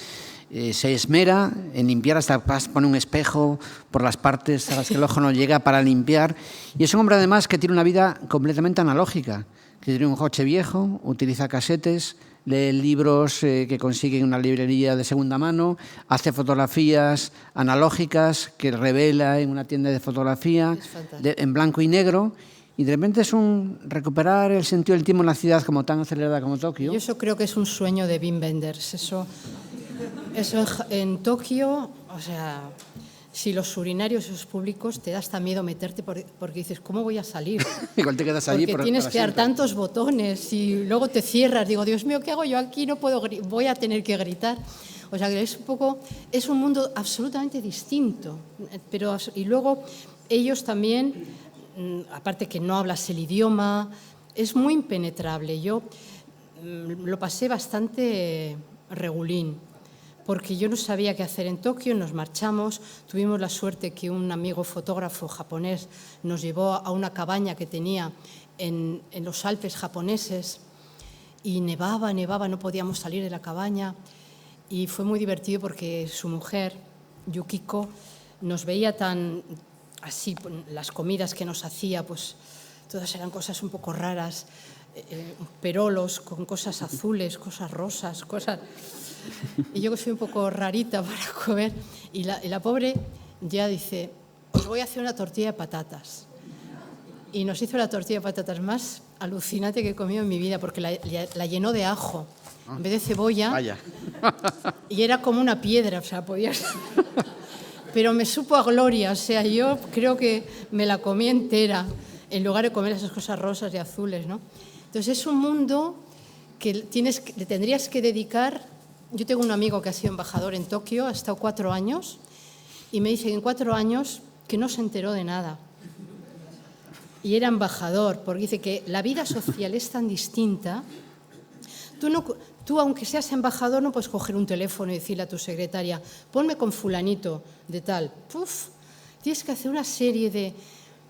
Speaker 3: se esmera en limpiar, hasta pone un espejo por las partes a las que el ojo no llega para limpiar. Y es un hombre, además, que tiene una vida completamente analógica, que tiene un coche viejo, utiliza casetes, lee libros que consigue en una librería de segunda mano, hace fotografías analógicas que revela en una tienda de fotografía en blanco y negro, y de repente es recuperar el sentido del tiempo en una ciudad como tan acelerada como Tokio.
Speaker 2: Yo eso creo que es un sueño de Wim Wenders. Eso en Tokio, o sea, si los urinarios esos públicos te da hasta miedo meterte porque dices, ¿cómo voy a salir?
Speaker 3: Igual te quedas allí
Speaker 2: porque tienes
Speaker 3: para
Speaker 2: que dar
Speaker 3: siempre.
Speaker 2: tantos botones y luego te cierras. Digo, Dios mío, ¿qué hago yo aquí? No puedo, voy a tener que gritar. O sea, que es un mundo absolutamente distinto. Y luego ellos también, aparte que no hablas el idioma, es muy impenetrable. Yo lo pasé bastante regulín, porque yo no sabía qué hacer en Tokio, nos marchamos, tuvimos la suerte que un amigo fotógrafo japonés nos llevó a una cabaña que tenía en los Alpes japoneses y nevaba, no podíamos salir de la cabaña y fue muy divertido porque su mujer, Yukiko, nos veía tan así, las comidas que nos hacía, pues todas eran cosas un poco raras, perolos con cosas azules, cosas rosas, cosas... Y yo que soy un poco rarita para comer, y la pobre ya dice, os voy a hacer una tortilla de patatas. Y nos hizo la tortilla de patatas más alucinante que he comido en mi vida, porque la llenó de ajo, en vez de cebolla.
Speaker 3: Vaya.
Speaker 2: Y era como una piedra, o sea, podías... Pero me supo a gloria, o sea, yo creo que me la comí entera, en lugar de comer esas cosas rosas y azules, ¿no? Entonces es un mundo que le tendrías que dedicar... Yo tengo un amigo que ha sido embajador en Tokio, ha estado 4 años, y me dice que en 4 años que no se enteró de nada. Y era embajador, porque dice que la vida social es tan distinta. Tú, aunque seas embajador, no puedes coger un teléfono y decirle a tu secretaria, ponme con fulanito de tal. Puf, tienes que hacer una serie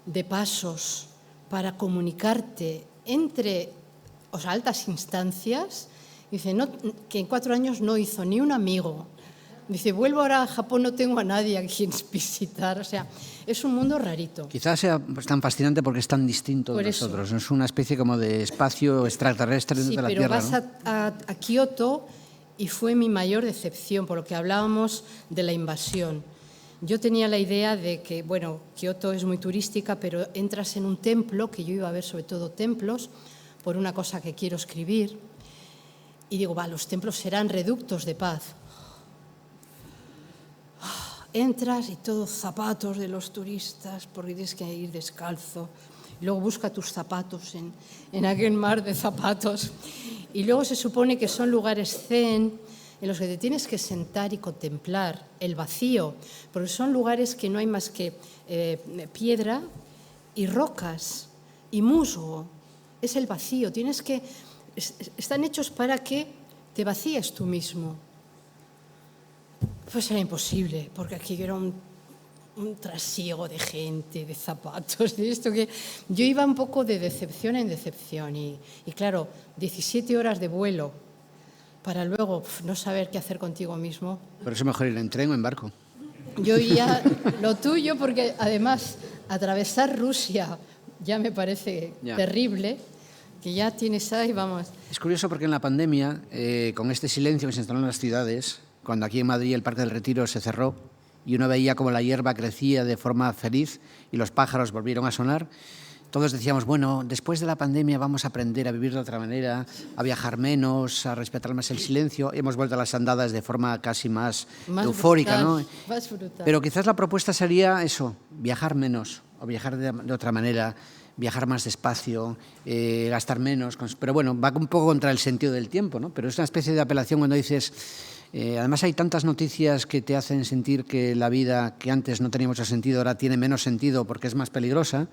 Speaker 2: de pasos para comunicarte entre altas instancias. Dice, que en 4 años no hizo ni un amigo. Dice, vuelvo ahora a Japón, no tengo a nadie a quien visitar. O sea, es un mundo rarito.
Speaker 3: Quizás sea tan fascinante porque es tan distinto de nosotros. Es una especie como de espacio extraterrestre dentro de la Tierra.
Speaker 2: Sí, pero vas a Kioto y fue mi mayor decepción, por lo que hablábamos de la invasión. Yo tenía la idea de que, bueno, Kioto es muy turística, pero entras en un templo, que yo iba a ver sobre todo templos, por una cosa que quiero escribir. Y digo, los templos serán reductos de paz. Entras y todos zapatos de los turistas, porque tienes que ir descalzo. Y luego busca tus zapatos en aquel mar de zapatos. Y luego se supone que son lugares zen, en los que te tienes que sentar y contemplar el vacío, porque son lugares que no hay más que piedra y rocas y musgo. Es el vacío. Están hechos para que te vacíes tú mismo. Pues era imposible, porque aquí era un trasiego de gente, de zapatos, de esto que... Yo iba un poco de decepción en decepción y claro, 17 horas de vuelo para luego no saber qué hacer contigo mismo.
Speaker 3: Por eso mejor ir en tren o en barco.
Speaker 2: Yo ya lo tuyo, porque además atravesar Rusia ya me parece terrible. Que ya tienes ahí, vamos.
Speaker 3: Es curioso porque en la pandemia, con este silencio que se instaló en las ciudades, cuando aquí en Madrid el Parque del Retiro se cerró y uno veía cómo la hierba crecía de forma feliz y los pájaros volvieron a sonar, todos decíamos, bueno, después de la pandemia vamos a aprender a vivir de otra manera, a viajar menos, a respetar más el silencio. Hemos vuelto a las andadas de forma casi más eufórica,
Speaker 2: brutal,
Speaker 3: ¿no?
Speaker 2: Más brutal.
Speaker 3: Pero quizás la propuesta sería eso, viajar menos o viajar de otra manera, viajar más despacio, gastar menos, pero bueno, va un poco contra el sentido del tiempo, ¿no? Pero es una especie de apelación cuando dices, además hay tantas noticias que te hacen sentir que la vida que antes no tenía mucho sentido ahora tiene menos sentido porque es más peligrosa.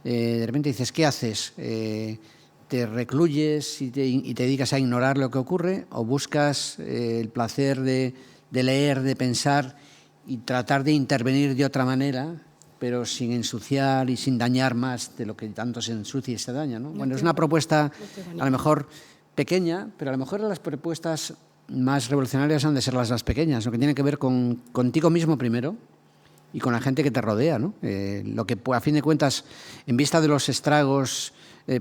Speaker 3: De repente dices, ¿qué haces? ¿Te recluyes y te dedicas a ignorar lo que ocurre o buscas el placer de leer, de pensar y tratar de intervenir de otra manera, pero sin ensuciar y sin dañar más de lo que tanto se ensucia y se daña, ¿no? Bueno, es una propuesta a lo mejor pequeña, pero a lo mejor las propuestas más revolucionarias han de ser las más pequeñas, lo que tiene que ver contigo mismo primero y con la gente que te rodea, ¿no? Lo que a fin de cuentas, en vista de los estragos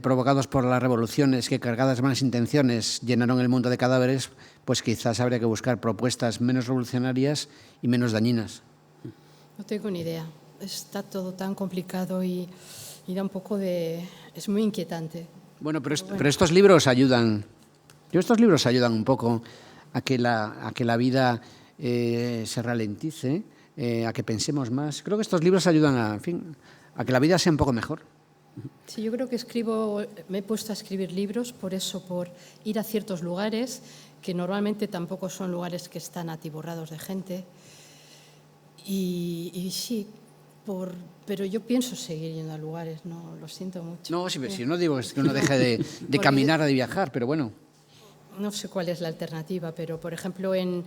Speaker 3: provocados por las revoluciones que, cargadas de buenas intenciones, llenaron el mundo de cadáveres, pues quizás habría que buscar propuestas menos revolucionarias y menos dañinas.
Speaker 2: No tengo ni idea. Está todo tan complicado y da un poco de... Es muy inquietante.
Speaker 3: Bueno, pero estos libros ayudan. Estos libros ayudan un poco a que la vida se ralentice, a que pensemos más. Creo que estos libros ayudan a que la vida sea un poco mejor.
Speaker 2: Sí, yo creo que me he puesto a escribir libros por ir a ciertos lugares que normalmente tampoco son lugares que están atiborrados de gente. Y sí, pero yo pienso seguir yendo a lugares, no, lo siento mucho.
Speaker 3: No, si no digo es que uno deje de caminar o de viajar, pero bueno.
Speaker 2: No sé cuál es la alternativa, pero por ejemplo en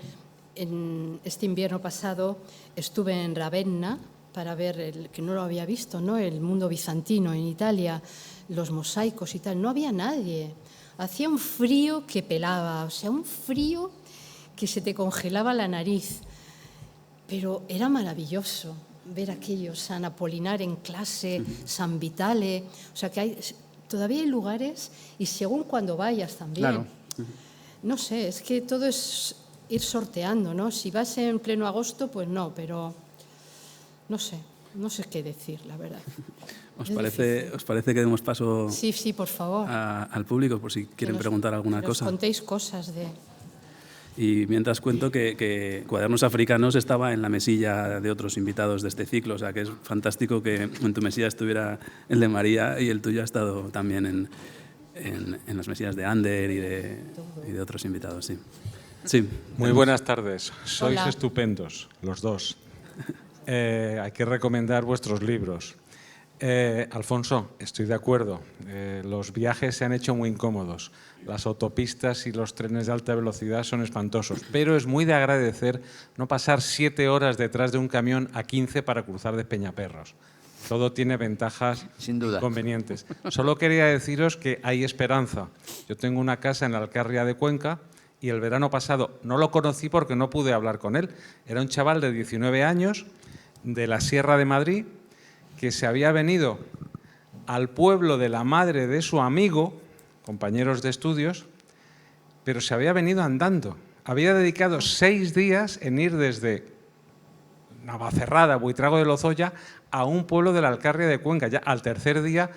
Speaker 2: este invierno pasado estuve en Ravenna para ver, que no lo había visto, ¿no? El mundo bizantino en Italia, los mosaicos y tal. No había nadie. Hacía un frío que pelaba, o sea, un frío que se te congelaba la nariz. Pero era maravilloso ver aquello, San Apolinar en clase, San Vitale. O sea, que todavía hay lugares y según cuando vayas también.
Speaker 3: Claro.
Speaker 2: No sé, es que todo es ir sorteando, ¿no? Si vas en pleno agosto, pues no, pero no sé qué decir, la verdad.
Speaker 1: ¿Os parece que demos paso
Speaker 2: sí, por favor.
Speaker 1: Al público, por si quieren preguntar alguna cosa?
Speaker 2: Que nos contéis cosas de...
Speaker 1: Y mientras cuento que Cuadernos Africanos estaba en la mesilla de otros invitados de este ciclo, o sea que es fantástico que en tu mesilla estuviera el de María y el tuyo ha estado también en las mesillas de Ander y de otros invitados, sí. Sí.
Speaker 4: Muy buenas tardes, sois
Speaker 2: Hola.
Speaker 4: Estupendos, los dos. Hay que recomendar vuestros libros. Alfonso, estoy de acuerdo, los viajes se han hecho muy incómodos, las autopistas y los trenes de alta velocidad son espantosos, pero es muy de agradecer no pasar 7 horas detrás de un camión a 15 para cruzar de Peñaperros. Todo tiene ventajas e inconvenientes. Solo quería deciros que hay esperanza. Yo tengo una casa en la Alcarria de Cuenca y el verano pasado no lo conocí porque no pude hablar con él. Era un chaval de 19 años de la Sierra de Madrid que se había venido al pueblo de la madre de su amigo, compañeros de estudios, pero se había venido andando. Había dedicado 6 días en ir desde Navacerrada, Buitrago de Lozoya, a un pueblo de la Alcarria de Cuenca. Ya al tercer día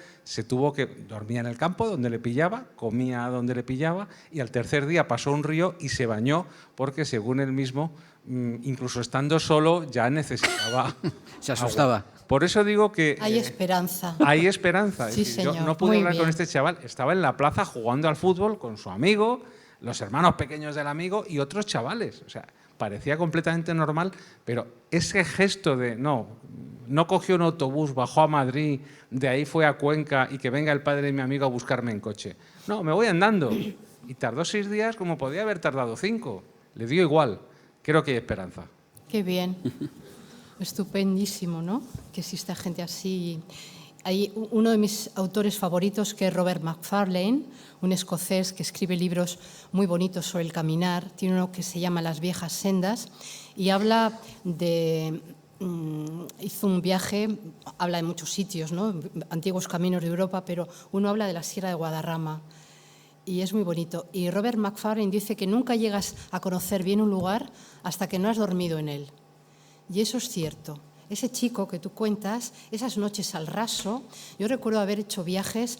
Speaker 4: dormía en el campo donde le pillaba, comía donde le pillaba y al tercer día pasó un río y se bañó porque, según él mismo, incluso estando solo, ya necesitaba
Speaker 3: Se asustaba.
Speaker 4: agua. Por eso digo que...
Speaker 2: Hay esperanza.
Speaker 4: Hay esperanza.
Speaker 2: Sí,
Speaker 4: es decir, yo
Speaker 2: señor.
Speaker 4: no pude
Speaker 2: Muy
Speaker 4: hablar
Speaker 2: bien.
Speaker 4: con este chaval. Estaba en la plaza jugando al fútbol con su amigo, los hermanos pequeños del amigo y otros chavales. O sea, parecía completamente normal, pero ese gesto de no cogió un autobús, bajó a Madrid, de ahí fue a Cuenca y que venga el padre de mi amigo a buscarme en coche. No, me voy andando. Y tardó 6 días como podía haber tardado 5. Le dio igual. Creo que hay esperanza.
Speaker 2: Qué bien. Estupendísimo, ¿no? Que exista gente así. Hay uno de mis autores favoritos, que es Robert Macfarlane, un escocés que escribe libros muy bonitos sobre el caminar. Tiene uno que se llama Las viejas sendas y habla de... hizo un viaje, habla de muchos sitios, ¿no? Antiguos caminos de Europa, pero uno habla de la Sierra de Guadarrama y es muy bonito. Y Robert Macfarlane dice que nunca llegas a conocer bien un lugar hasta que no has dormido en él. Y eso es cierto. Ese chico que tú cuentas, esas noches al raso, yo recuerdo haber hecho viajes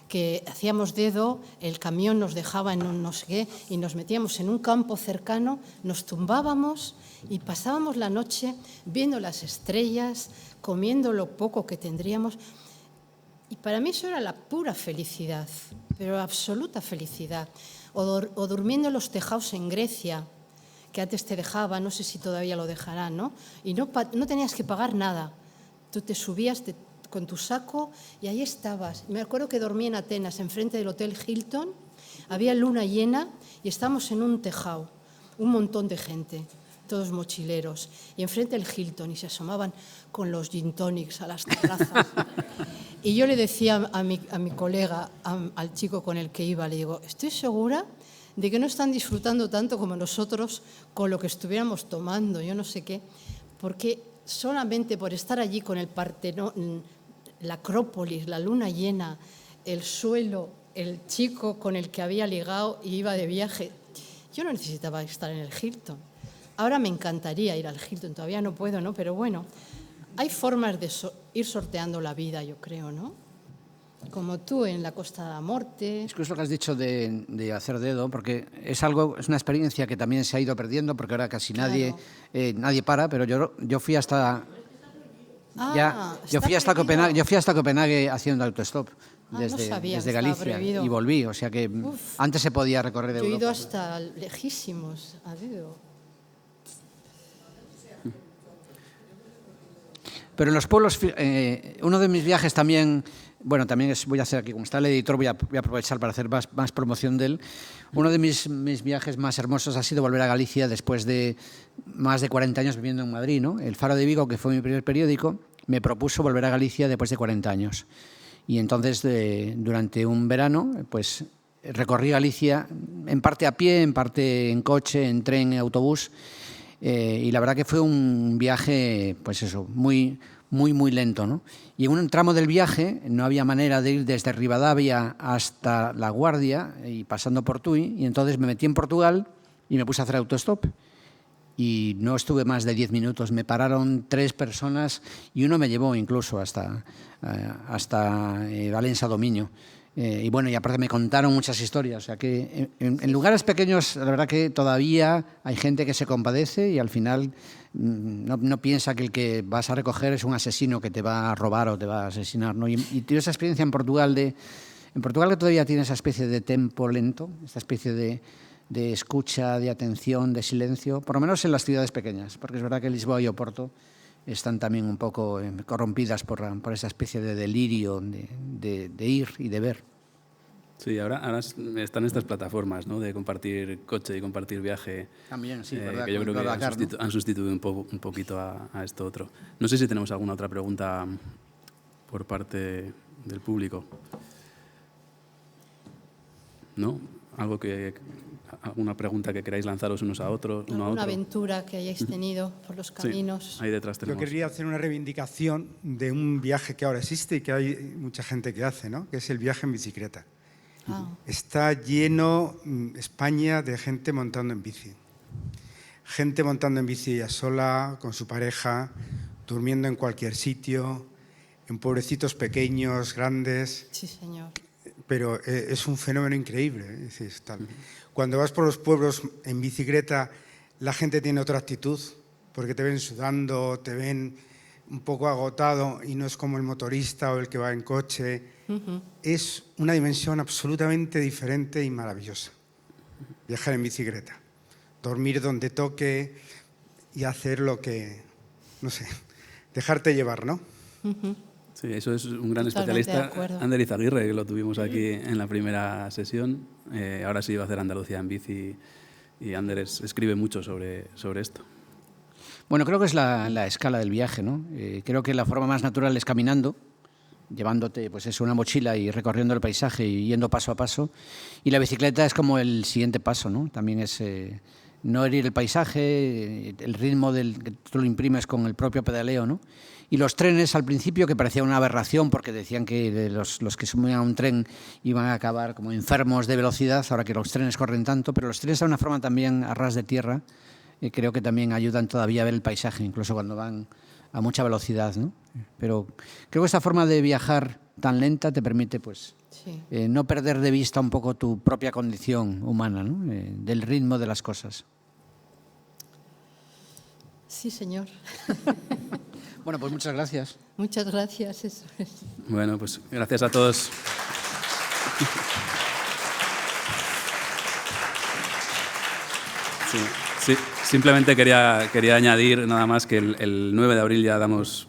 Speaker 2: que hacíamos dedo, el camión nos dejaba en un no sé qué y nos metíamos en un campo cercano, nos tumbábamos y pasábamos la noche viendo las estrellas, comiendo lo poco que tendríamos. Y para mí eso era la pura felicidad, pero absoluta felicidad. O durmiendo en los tejados en Grecia, que antes te dejaba, no sé si todavía lo dejarán, ¿no? Y no tenías que pagar nada. Tú te subías con tu saco y ahí estabas. Me acuerdo que dormí en Atenas, enfrente del Hotel Hilton, había luna llena y estábamos en un tejado, un montón de gente, todos mochileros, y enfrente del Hilton, y se asomaban con los gin tonics a las terrazas. Y yo le decía a mi colega, al chico con el que iba, le digo, estoy segura de que no están disfrutando tanto como nosotros con lo que estuviéramos tomando, yo no sé qué, porque solamente por estar allí con el Partenón, la Acrópolis, la luna llena, el suelo, el chico con el que había ligado y iba de viaje, yo no necesitaba estar en el Hilton. Ahora me encantaría ir al Hilton, todavía no puedo, ¿no? Pero bueno, hay formas de ir sorteando la vida, yo creo, ¿no? Como tú en la Costa de la Morte.
Speaker 3: Es curioso lo que has dicho de hacer dedo, porque es una experiencia que también se ha ido perdiendo, porque ahora casi nadie para, pero yo fui hasta... Yo fui hasta Copenhague haciendo autostop desde Galicia y volví, o sea que antes se podía recorrer de Europa.
Speaker 2: Yo he ido hasta lejísimos a dedo.
Speaker 3: Pero en los pueblos, uno de mis viajes también, bueno, voy a hacer aquí, como está el editor, voy a aprovechar para hacer más promoción de él. Uno de mis viajes más hermosos ha sido volver a Galicia después de más de 40 años viviendo en Madrid, ¿no? El Faro de Vigo, que fue mi primer periódico, me propuso volver a Galicia después de 40 años. Y entonces, durante un verano, pues recorrí Galicia en parte a pie, en parte en coche, en tren, en autobús. Y la verdad que fue un viaje, pues eso, muy lento, ¿no? Y en un tramo del viaje no había manera de ir desde Ribadavia hasta La Guardia y pasando por Tui, y entonces me metí en Portugal y me puse a hacer autostop. Y no estuve más de 10 minutos, me pararon 3 personas y uno me llevó incluso hasta Valencia Dominio. Y bueno, y aparte me contaron muchas historias, o sea que en lugares pequeños la verdad que todavía hay gente que se compadece y al final no piensa que el que vas a recoger es un asesino que te va a robar o te va a asesinar, ¿no? Y tuve esa experiencia en Portugal que todavía tiene esa especie de tempo lento, esta especie de escucha, de atención, de silencio, por lo menos en las ciudades pequeñas, porque es verdad que Lisboa y Oporto están también un poco corrompidas por esa especie de delirio de ir y de ver.
Speaker 1: Sí, ahora están estas plataformas, ¿no? De compartir coche y compartir viaje.
Speaker 3: También, sí, verdad.
Speaker 1: Que yo creo que han sustituido un poquito a esto otro. No sé si tenemos alguna otra pregunta por parte del público. ¿No? ¿Alguna pregunta que queráis lanzaros unos a otros?
Speaker 2: ¿Alguna aventura que hayáis tenido por los caminos?
Speaker 1: Sí, ahí detrás tenemos.
Speaker 5: Yo querría hacer una reivindicación de un viaje que ahora existe y que hay mucha gente que hace, ¿no? Que es el viaje en bicicleta. Está lleno España de gente montando en bici. Gente montando en bici ella sola, con su pareja, durmiendo en cualquier sitio, en pueblecitos pequeños, grandes.
Speaker 2: Sí, señor.
Speaker 5: Pero es un fenómeno increíble. Es decir, cuando vas por los pueblos en bicicleta, la gente tiene otra actitud, porque te ven sudando, te ven un poco agotado y no es como el motorista o el que va en coche. Es una dimensión absolutamente diferente y maravillosa. Viajar en bicicleta, dormir donde toque y hacer lo que, no sé, dejarte llevar, ¿no?
Speaker 1: Sí, eso es un gran especialista, Ander Izaguirre, que lo tuvimos aquí en la primera sesión. Ahora sí va a hacer Andalucía en bici y Ander escribe mucho sobre esto.
Speaker 3: Bueno, creo que es la escala del viaje, ¿no? Creo que la forma más natural es caminando, llevándote pues una mochila y recorriendo el paisaje y yendo paso a paso. Y la bicicleta es como el siguiente paso, ¿no? También es no herir el paisaje, el ritmo que tú lo imprimes con el propio pedaleo, ¿no? Y los trenes al principio, que parecía una aberración porque decían que los que subían a un tren iban a acabar como enfermos de velocidad, ahora que los trenes corren tanto, pero los trenes de una forma también a ras de tierra, creo que también ayudan todavía a ver el paisaje, incluso cuando van a mucha velocidad, ¿no? Pero creo que esta forma de viajar tan lenta te permite pues no perder de vista un poco tu propia condición humana, ¿no? Del ritmo de las cosas.
Speaker 2: Sí, señor.
Speaker 3: Bueno, pues muchas gracias.
Speaker 2: Muchas gracias. Eso es.
Speaker 1: Bueno, pues gracias a todos. Sí, simplemente quería añadir nada más que el 9 de abril ya damos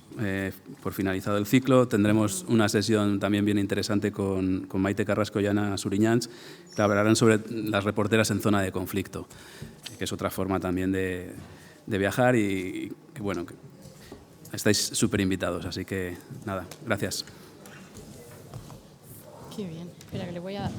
Speaker 1: por finalizado el ciclo. Tendremos una sesión también bien interesante con Maite Carrasco y Ana Suriñans, que hablarán sobre las reporteras en zona de conflicto, que es otra forma también de viajar y que, bueno, estáis súper invitados. Así que, nada, gracias.
Speaker 2: Qué bien. Espera, que le voy a...